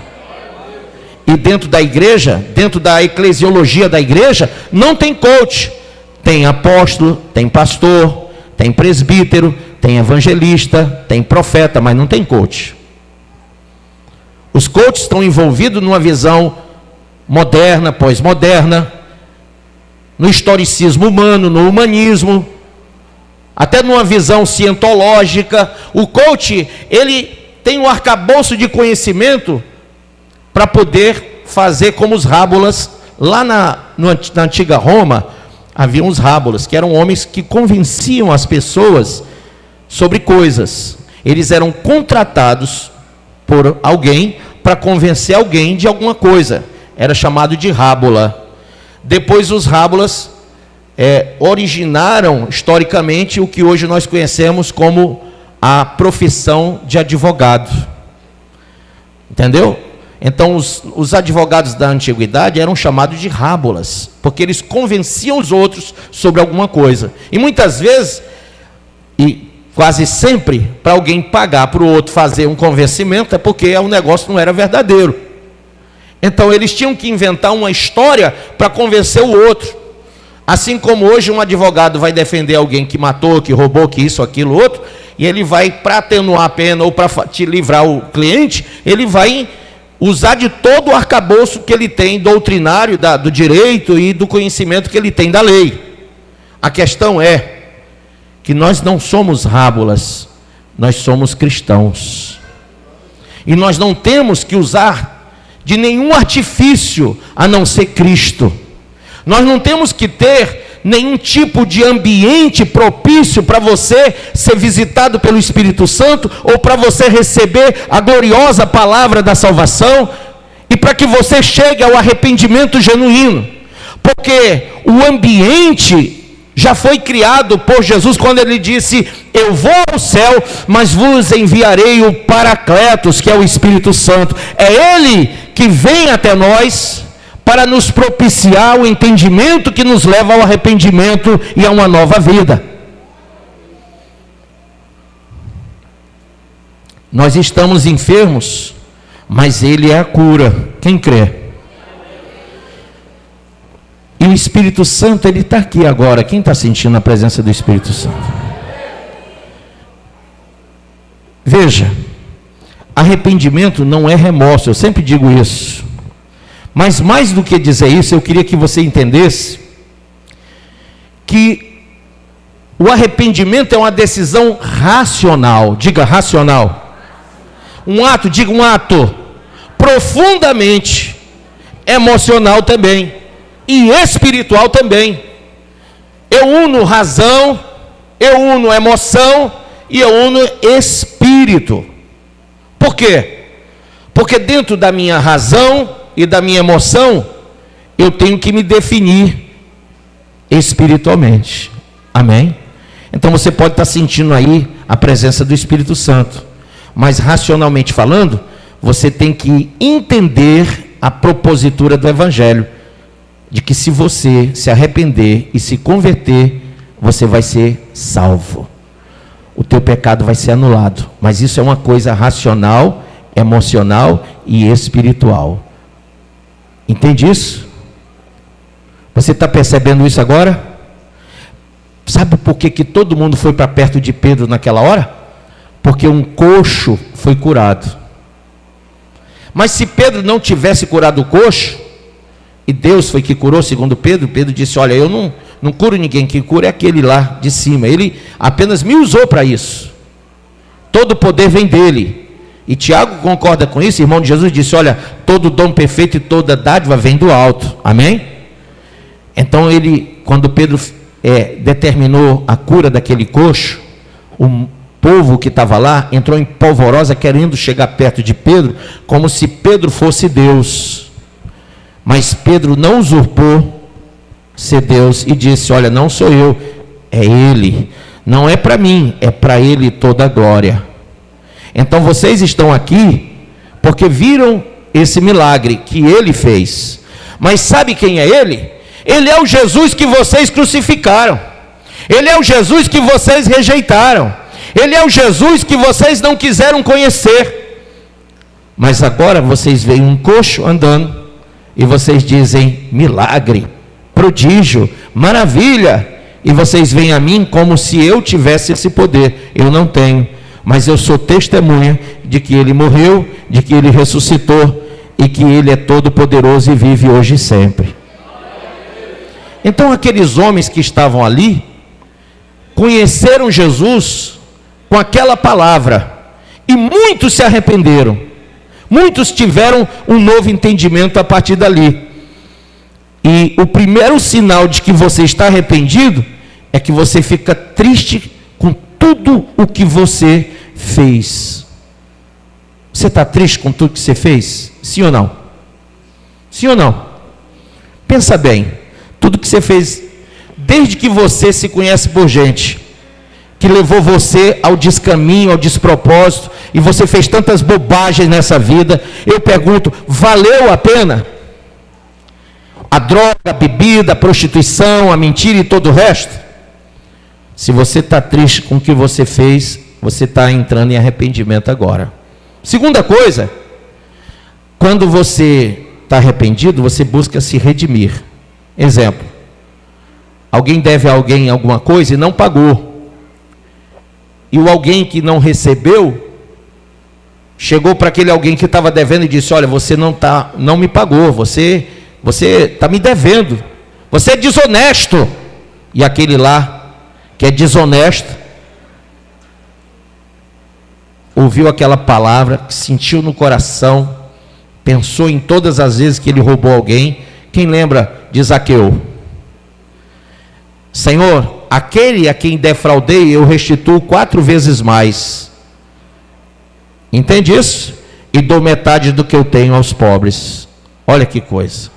E dentro da igreja, dentro da eclesiologia da igreja, não tem coach. Tem apóstolo, tem pastor, tem presbítero, tem evangelista, tem profeta, mas não tem coach. Os coaches estão envolvidos numa visão moderna, pós-moderna, no historicismo humano, no humanismo, até numa visão cientológica. O coach, ele tem um arcabouço de conhecimento para poder fazer como os rábulas. Lá na antiga Roma, havia uns rábulas, que eram homens que convenciam as pessoas sobre coisas. Eles eram contratados por alguém para convencer alguém de alguma coisa. Era chamado de rábula. Depois os rábulas originaram historicamente o que hoje nós conhecemos como a profissão de advogado. Entendeu? Então os advogados da antiguidade eram chamados de rábulas, porque eles convenciam os outros sobre alguma coisa. E muitas vezes, e quase sempre, para alguém pagar para o outro fazer um convencimento, é porque o negócio não era verdadeiro. Então eles tinham que inventar uma história para convencer o outro. Assim como hoje um advogado vai defender alguém que matou, que roubou, que isso, aquilo, outro, e ele vai, para atenuar a pena ou para te livrar o cliente, ele vai usar de todo o arcabouço que ele tem doutrinário do direito e do conhecimento que ele tem da lei. A questão é que nós não somos rábulas, nós somos cristãos. E nós não temos que usar de nenhum artifício a não ser Cristo. Nós não temos que ter nenhum tipo de ambiente propício para você ser visitado pelo Espírito Santo, ou para você receber a gloriosa palavra da salvação, e para que você chegue ao arrependimento genuíno, porque o ambiente já foi criado por Jesus, quando ele disse: eu vou ao céu, mas vos enviarei o Paracletos, que é o Espírito Santo. É ele que vem até nós para nos propiciar o entendimento que nos leva ao arrependimento e a uma nova vida. Nós estamos enfermos, mas Ele é a cura. Quem crê? E o Espírito Santo, Ele está aqui agora. Quem está sentindo a presença do Espírito Santo? Veja, arrependimento não é remorso, eu sempre digo isso. Mas mais do que dizer isso, eu queria que você entendesse que o arrependimento é uma decisão racional. Diga racional. Um ato, diga um ato profundamente emocional também e espiritual também. Eu uno razão, eu uno emoção e eu uno espírito. Por quê? Porque dentro da minha razão e da minha emoção, eu tenho que me definir espiritualmente. Amém? Então você pode estar sentindo aí a presença do Espírito Santo, mas racionalmente falando, você tem que entender a propositura do Evangelho, de que se você se arrepender e se converter, você vai ser salvo. O teu pecado vai ser anulado. Mas isso é uma coisa racional, emocional e espiritual. Entende isso? Você está percebendo isso agora? Sabe por que todo mundo foi para perto de Pedro naquela hora? Porque um coxo foi curado. Mas se Pedro não tivesse curado o coxo, e Deus foi que curou, segundo Pedro, Pedro disse: olha, eu não curo ninguém, quem cura é aquele lá de cima. Ele apenas me usou para isso. Todo o poder vem dele. E Tiago concorda com isso, irmão de Jesus, disse: olha, todo dom perfeito e toda dádiva vem do alto. Amém? Então quando Pedro determinou a cura daquele coxo, o povo que estava lá entrou em polvorosa, querendo chegar perto de Pedro, como se Pedro fosse Deus. Mas Pedro não usurpou ser Deus e disse: olha, não sou eu, é Ele. Não é para mim, é para Ele toda a glória. Então vocês estão aqui porque viram esse milagre que Ele fez. Mas sabe quem é Ele? Ele é o Jesus que vocês crucificaram. Ele é o Jesus que vocês rejeitaram. Ele é o Jesus que vocês não quiseram conhecer. Mas agora vocês veem um coxo andando e vocês dizem: milagre, prodígio, maravilha. E vocês veem a mim como se eu tivesse esse poder. Eu não tenho, mas eu sou testemunha de que ele morreu, de que ele ressuscitou e que ele é todo poderoso e vive hoje e sempre. Então aqueles homens que estavam ali conheceram Jesus com aquela palavra, e muitos se arrependeram, muitos tiveram um novo entendimento a partir dali. E o primeiro sinal de que você está arrependido é que você fica triste com tudo o que você fez. Você está triste com tudo que você fez? Sim ou não? Sim ou não? Pensa bem, tudo que você fez, desde que você se conhece por gente, que levou você ao descaminho, ao despropósito, e você fez tantas bobagens nessa vida, eu pergunto, valeu a pena? A droga, a bebida, a prostituição, a mentira e todo o resto? Se você está triste com o que você fez, você está entrando em arrependimento agora. Segunda coisa, quando você está arrependido, você busca se redimir. Exemplo, alguém deve a alguém alguma coisa e não pagou. E o alguém que não recebeu, chegou para aquele alguém que estava devendo e disse, olha, você não me pagou, você está me devendo, você é desonesto. E aquele lá, que é desonesto, ouviu aquela palavra, sentiu no coração, pensou em todas as vezes que ele roubou alguém. Quem lembra de Zaqueu? Senhor, aquele a quem defraudei, eu restituo 4 vezes mais. Entende isso? E dou metade do que eu tenho aos pobres. Olha que coisa.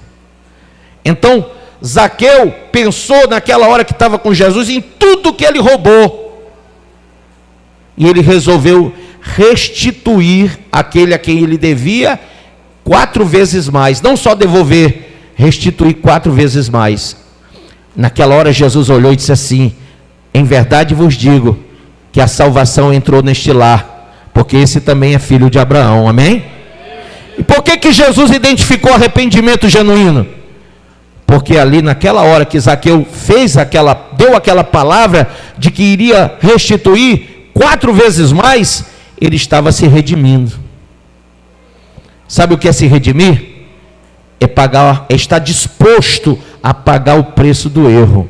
Então, Zaqueu pensou naquela hora que estava com Jesus em tudo que ele roubou. E ele resolveu restituir aquele a quem ele devia 4 vezes mais. Não só devolver, restituir 4 vezes mais. Naquela hora Jesus olhou e disse assim, em verdade vos digo, que a salvação entrou neste lar, porque esse também é filho de Abraão, amém? E por que Jesus identificou arrependimento genuíno? Porque ali naquela hora que Zaqueu deu aquela palavra de que iria restituir 4 vezes mais, ele estava se redimindo. Sabe o que é se redimir? É estar disposto a pagar o preço do erro.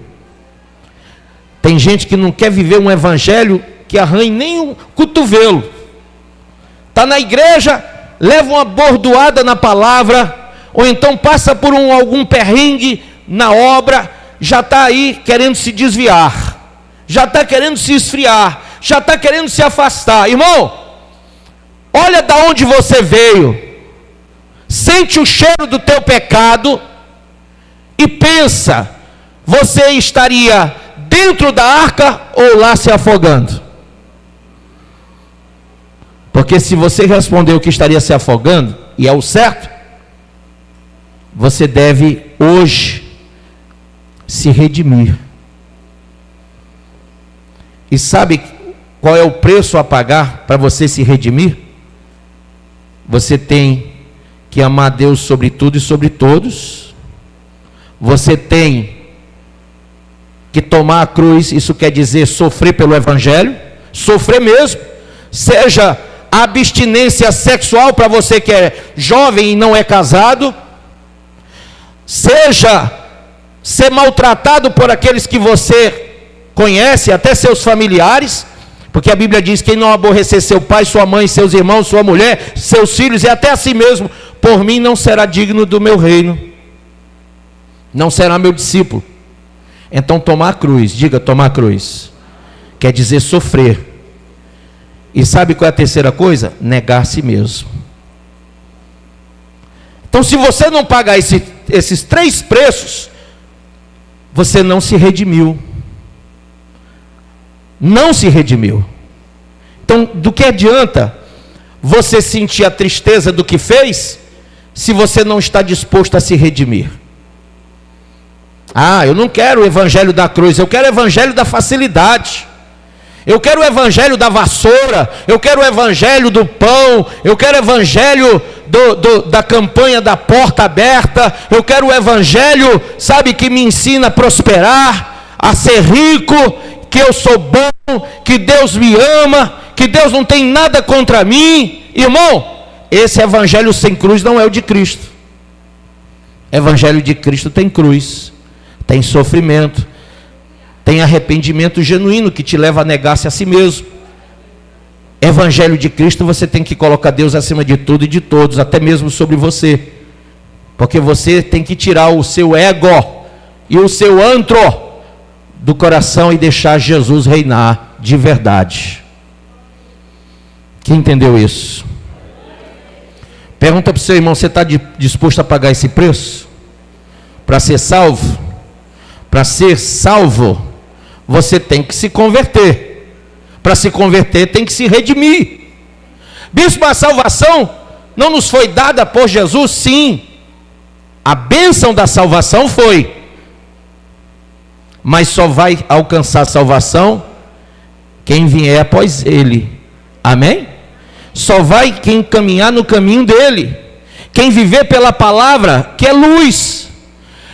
Tem gente que não quer viver um evangelho que arranhe nem um cotovelo. Está na igreja, leva uma bordoada na palavra, ou então passa por algum perrengue na obra, já está aí querendo se desviar, já está querendo se esfriar, já está querendo se afastar. Irmão, olha da onde você veio, sente o cheiro do teu pecado e pensa, você estaria dentro da arca ou lá se afogando? Porque se você respondeu que estaria se afogando, e é o certo, você deve hoje se redimir. E sabe qual é o preço a pagar para você se redimir? Você tem que amar Deus sobre tudo e sobre todos. Você tem que tomar a cruz, isso quer dizer sofrer pelo evangelho, sofrer mesmo, seja a abstinência sexual para você que é jovem e não é casado, seja ser maltratado por aqueles que você conhece, até seus familiares, porque a Bíblia diz que quem não aborrecer seu pai, sua mãe, seus irmãos, sua mulher, seus filhos e até a si mesmo, por mim não será digno do meu reino, não será meu discípulo. Então tomar a cruz, diga tomar a cruz, quer dizer sofrer. E sabe qual é a terceira coisa? Negar a si mesmo. Então se você não pagar esses 3 preços, você não se redimiu. Não se redimiu. Então do que adianta você sentir a tristeza do que fez, se você não está disposto a se redimir? Ah, eu não quero o evangelho da cruz, eu quero o evangelho da facilidade. Eu quero o evangelho da vassoura, eu quero o evangelho do pão, eu quero o evangelho da campanha da porta aberta, eu quero o evangelho, sabe, que me ensina a prosperar. a ser rico, que eu sou bom, que Deus me ama, que Deus não tem nada contra mim. Irmão, esse evangelho sem cruz não é o de Cristo. Evangelho de Cristo tem cruz, tem sofrimento, tem arrependimento genuíno que te leva a negar-se a si mesmo. Evangelho de Cristo, você tem que colocar Deus acima de tudo e de todos, até mesmo sobre você, porque você tem que tirar o seu ego e o seu antro do coração e deixar Jesus reinar de verdade. Quem entendeu isso? Pergunta para o seu irmão: você está disposto a pagar esse preço? Para ser salvo? Para ser salvo, você tem que se converter. Para se converter, tem que se redimir. Bispo, a salvação não nos foi dada por Jesus? Sim. A bênção da salvação foi. Mas só vai alcançar a salvação quem vier após Ele. Amém? Só vai quem caminhar no caminho dEle. Quem viver pela palavra, que é luz.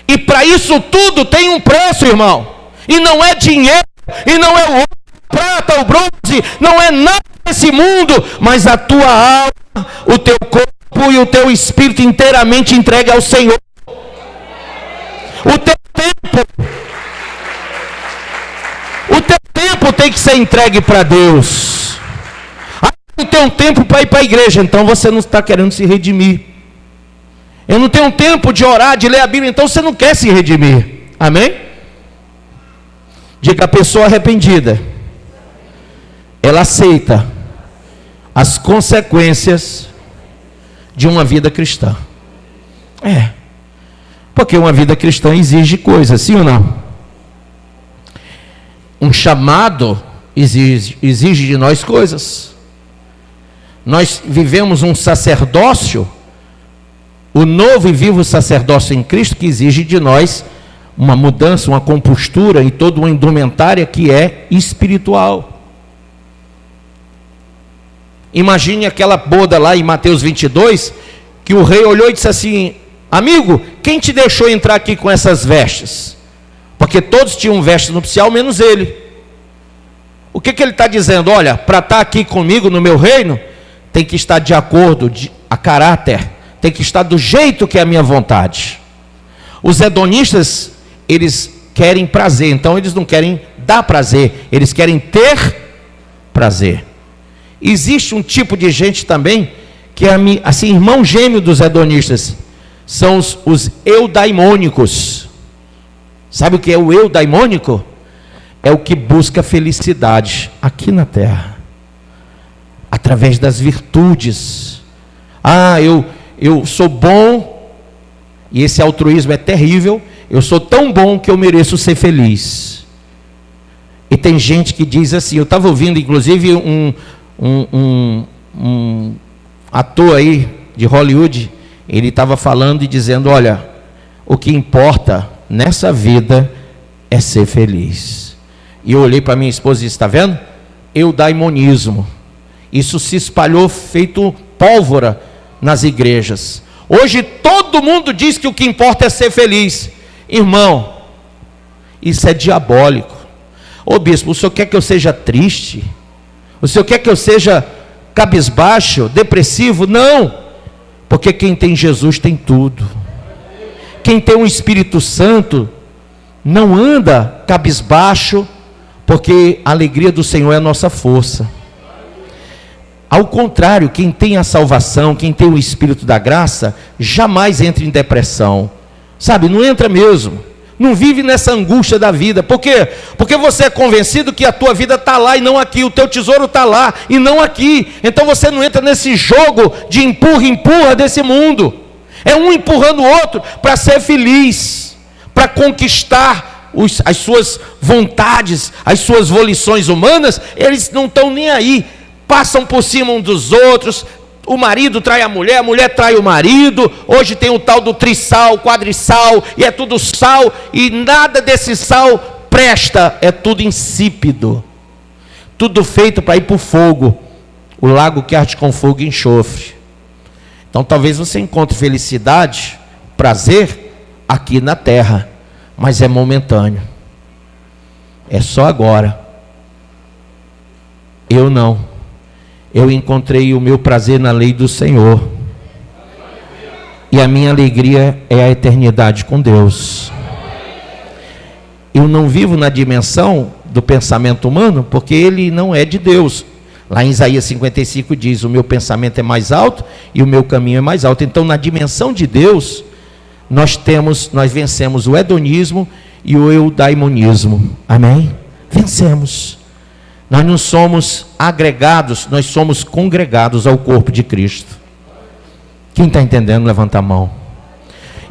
E para isso tudo tem um preço, irmão. E não é dinheiro, e não é o ouro, a prata, o bronze, não é nada desse mundo, mas a tua alma, o teu corpo e o teu espírito inteiramente entregue ao Senhor. O teu tempo tem que ser entregue para Deus. Eu não tenho tempo para ir para a igreja, então você não está querendo se redimir. Eu não tenho tempo de orar, de ler a Bíblia, então você não quer se redimir. Amém? Diga: a pessoa arrependida, ela aceita as consequências de uma vida cristã. Porque uma vida cristã exige coisas, sim ou não? Um chamado exige de nós coisas. Nós vivemos um sacerdócio, o novo e vivo sacerdócio em Cristo, que exige de nós uma mudança, uma compostura e toda uma indumentária que é espiritual. Imagine aquela boda lá em Mateus 22, que o rei olhou e disse assim: amigo, quem te deixou entrar aqui com essas vestes? Porque todos tinham veste nupcial, menos ele. O que ele está dizendo? Olha, para estar aqui comigo no meu reino, tem que estar de acordo, a caráter, tem que estar do jeito que é a minha vontade. Os hedonistas, eles querem prazer, então eles não querem dar prazer, eles querem ter prazer. Existe um tipo de gente também, que é assim, irmão gêmeo dos hedonistas, são os eudaimônicos. Sabe o que é o eudaimônico? É o que busca felicidade aqui na terra, através das virtudes. Eu sou bom, e esse altruísmo é terrível. Eu sou tão bom que eu mereço ser feliz. E tem gente que diz assim, eu estava ouvindo inclusive um ator aí de Hollywood, ele estava falando e dizendo: olha, o que importa nessa vida é ser feliz. E eu olhei para minha esposa e disse: está vendo? Eudaimonismo. Isso se espalhou feito pólvora nas igrejas. Hoje todo mundo diz que o que importa é ser feliz. Irmão, isso é diabólico. Ô bispo, o senhor quer que eu seja triste? O senhor quer que eu seja cabisbaixo, depressivo? Não, porque quem tem Jesus tem tudo. Quem tem o Espírito Santo não anda cabisbaixo, porque a alegria do Senhor é a nossa força. Ao contrário, quem tem a salvação, quem tem o Espírito da graça, jamais entra em depressão. Sabe, não entra mesmo. Não vive nessa angústia da vida. Por quê? Porque você é convencido que a tua vida está lá e não aqui. O teu tesouro está lá e não aqui. Então você não entra nesse jogo de empurra desse mundo. É um empurrando o outro para ser feliz, para conquistar as suas vontades, as suas volições humanas. Eles não estão nem aí. Passam por cima um dos outros. O marido trai a mulher trai o marido. Hoje tem o tal do trissal, quadrissal, e é tudo sal, e nada desse sal presta, é tudo insípido, tudo feito para ir para o fogo, o lago que arde com fogo e enxofre. Então talvez você encontre felicidade, prazer aqui na terra, mas é momentâneo. é só agora. Eu não. Eu encontrei o meu prazer na lei do Senhor. E a minha alegria é a eternidade com Deus. Eu não vivo na dimensão do pensamento humano, porque ele não é de Deus. Lá em Isaías 55 diz: o meu pensamento é mais alto e o meu caminho é mais alto. Então, na dimensão de Deus, nós vencemos o hedonismo e o eudaimonismo. Amém? Vencemos. Nós não somos agregados, nós somos congregados ao corpo de Cristo. Quem está entendendo, levanta a mão.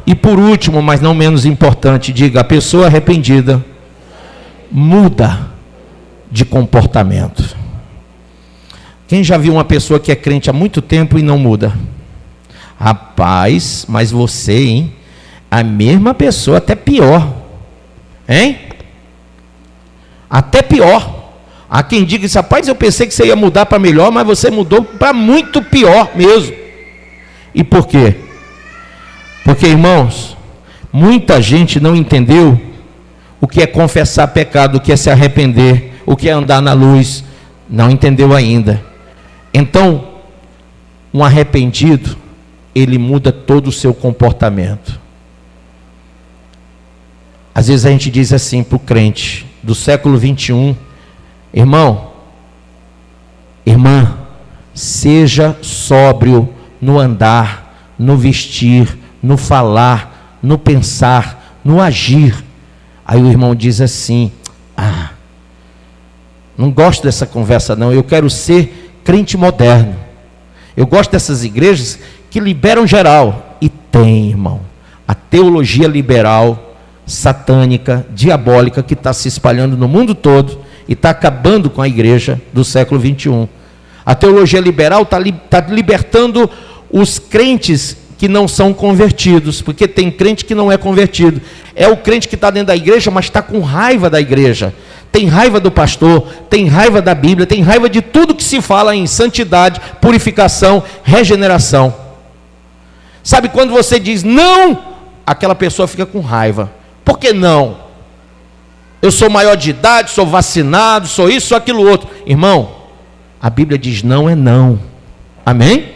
E por último, mas não menos importante, diga: a pessoa arrependida muda de comportamento. Quem já viu uma pessoa que é crente há muito tempo e não muda? Rapaz, mas você, hein? A mesma pessoa, até pior. Hein? Até pior. Há quem diga isso: rapaz, eu pensei que você ia mudar para melhor, mas você mudou para muito pior mesmo. E por quê? Porque, irmãos, muita gente não entendeu o que é confessar pecado, o que é se arrepender, o que é andar na luz. Não entendeu ainda. Então, um arrependido, ele muda todo o seu comportamento. Às vezes a gente diz assim para o crente do século 21, irmão, irmã, seja sóbrio no andar, no vestir, no falar, no pensar, no agir. Aí o irmão diz assim: não gosto dessa conversa não, eu quero ser crente moderno. Eu gosto dessas igrejas que liberam geral. E tem, irmão, a teologia liberal, satânica, diabólica, que está se espalhando no mundo todo e está acabando com a igreja do século 21. A teologia liberal está libertando os crentes que não são convertidos, porque tem crente que não é convertido. É o crente que está dentro da igreja, mas está com raiva da igreja, tem raiva do pastor, tem raiva da Bíblia, tem raiva de tudo que se fala em santidade, purificação, regeneração. Sabe quando você diz não, aquela pessoa fica com raiva. Por que não? Eu sou maior de idade, sou vacinado, sou isso, sou aquilo outro. Irmão, a Bíblia diz não é não. Amém?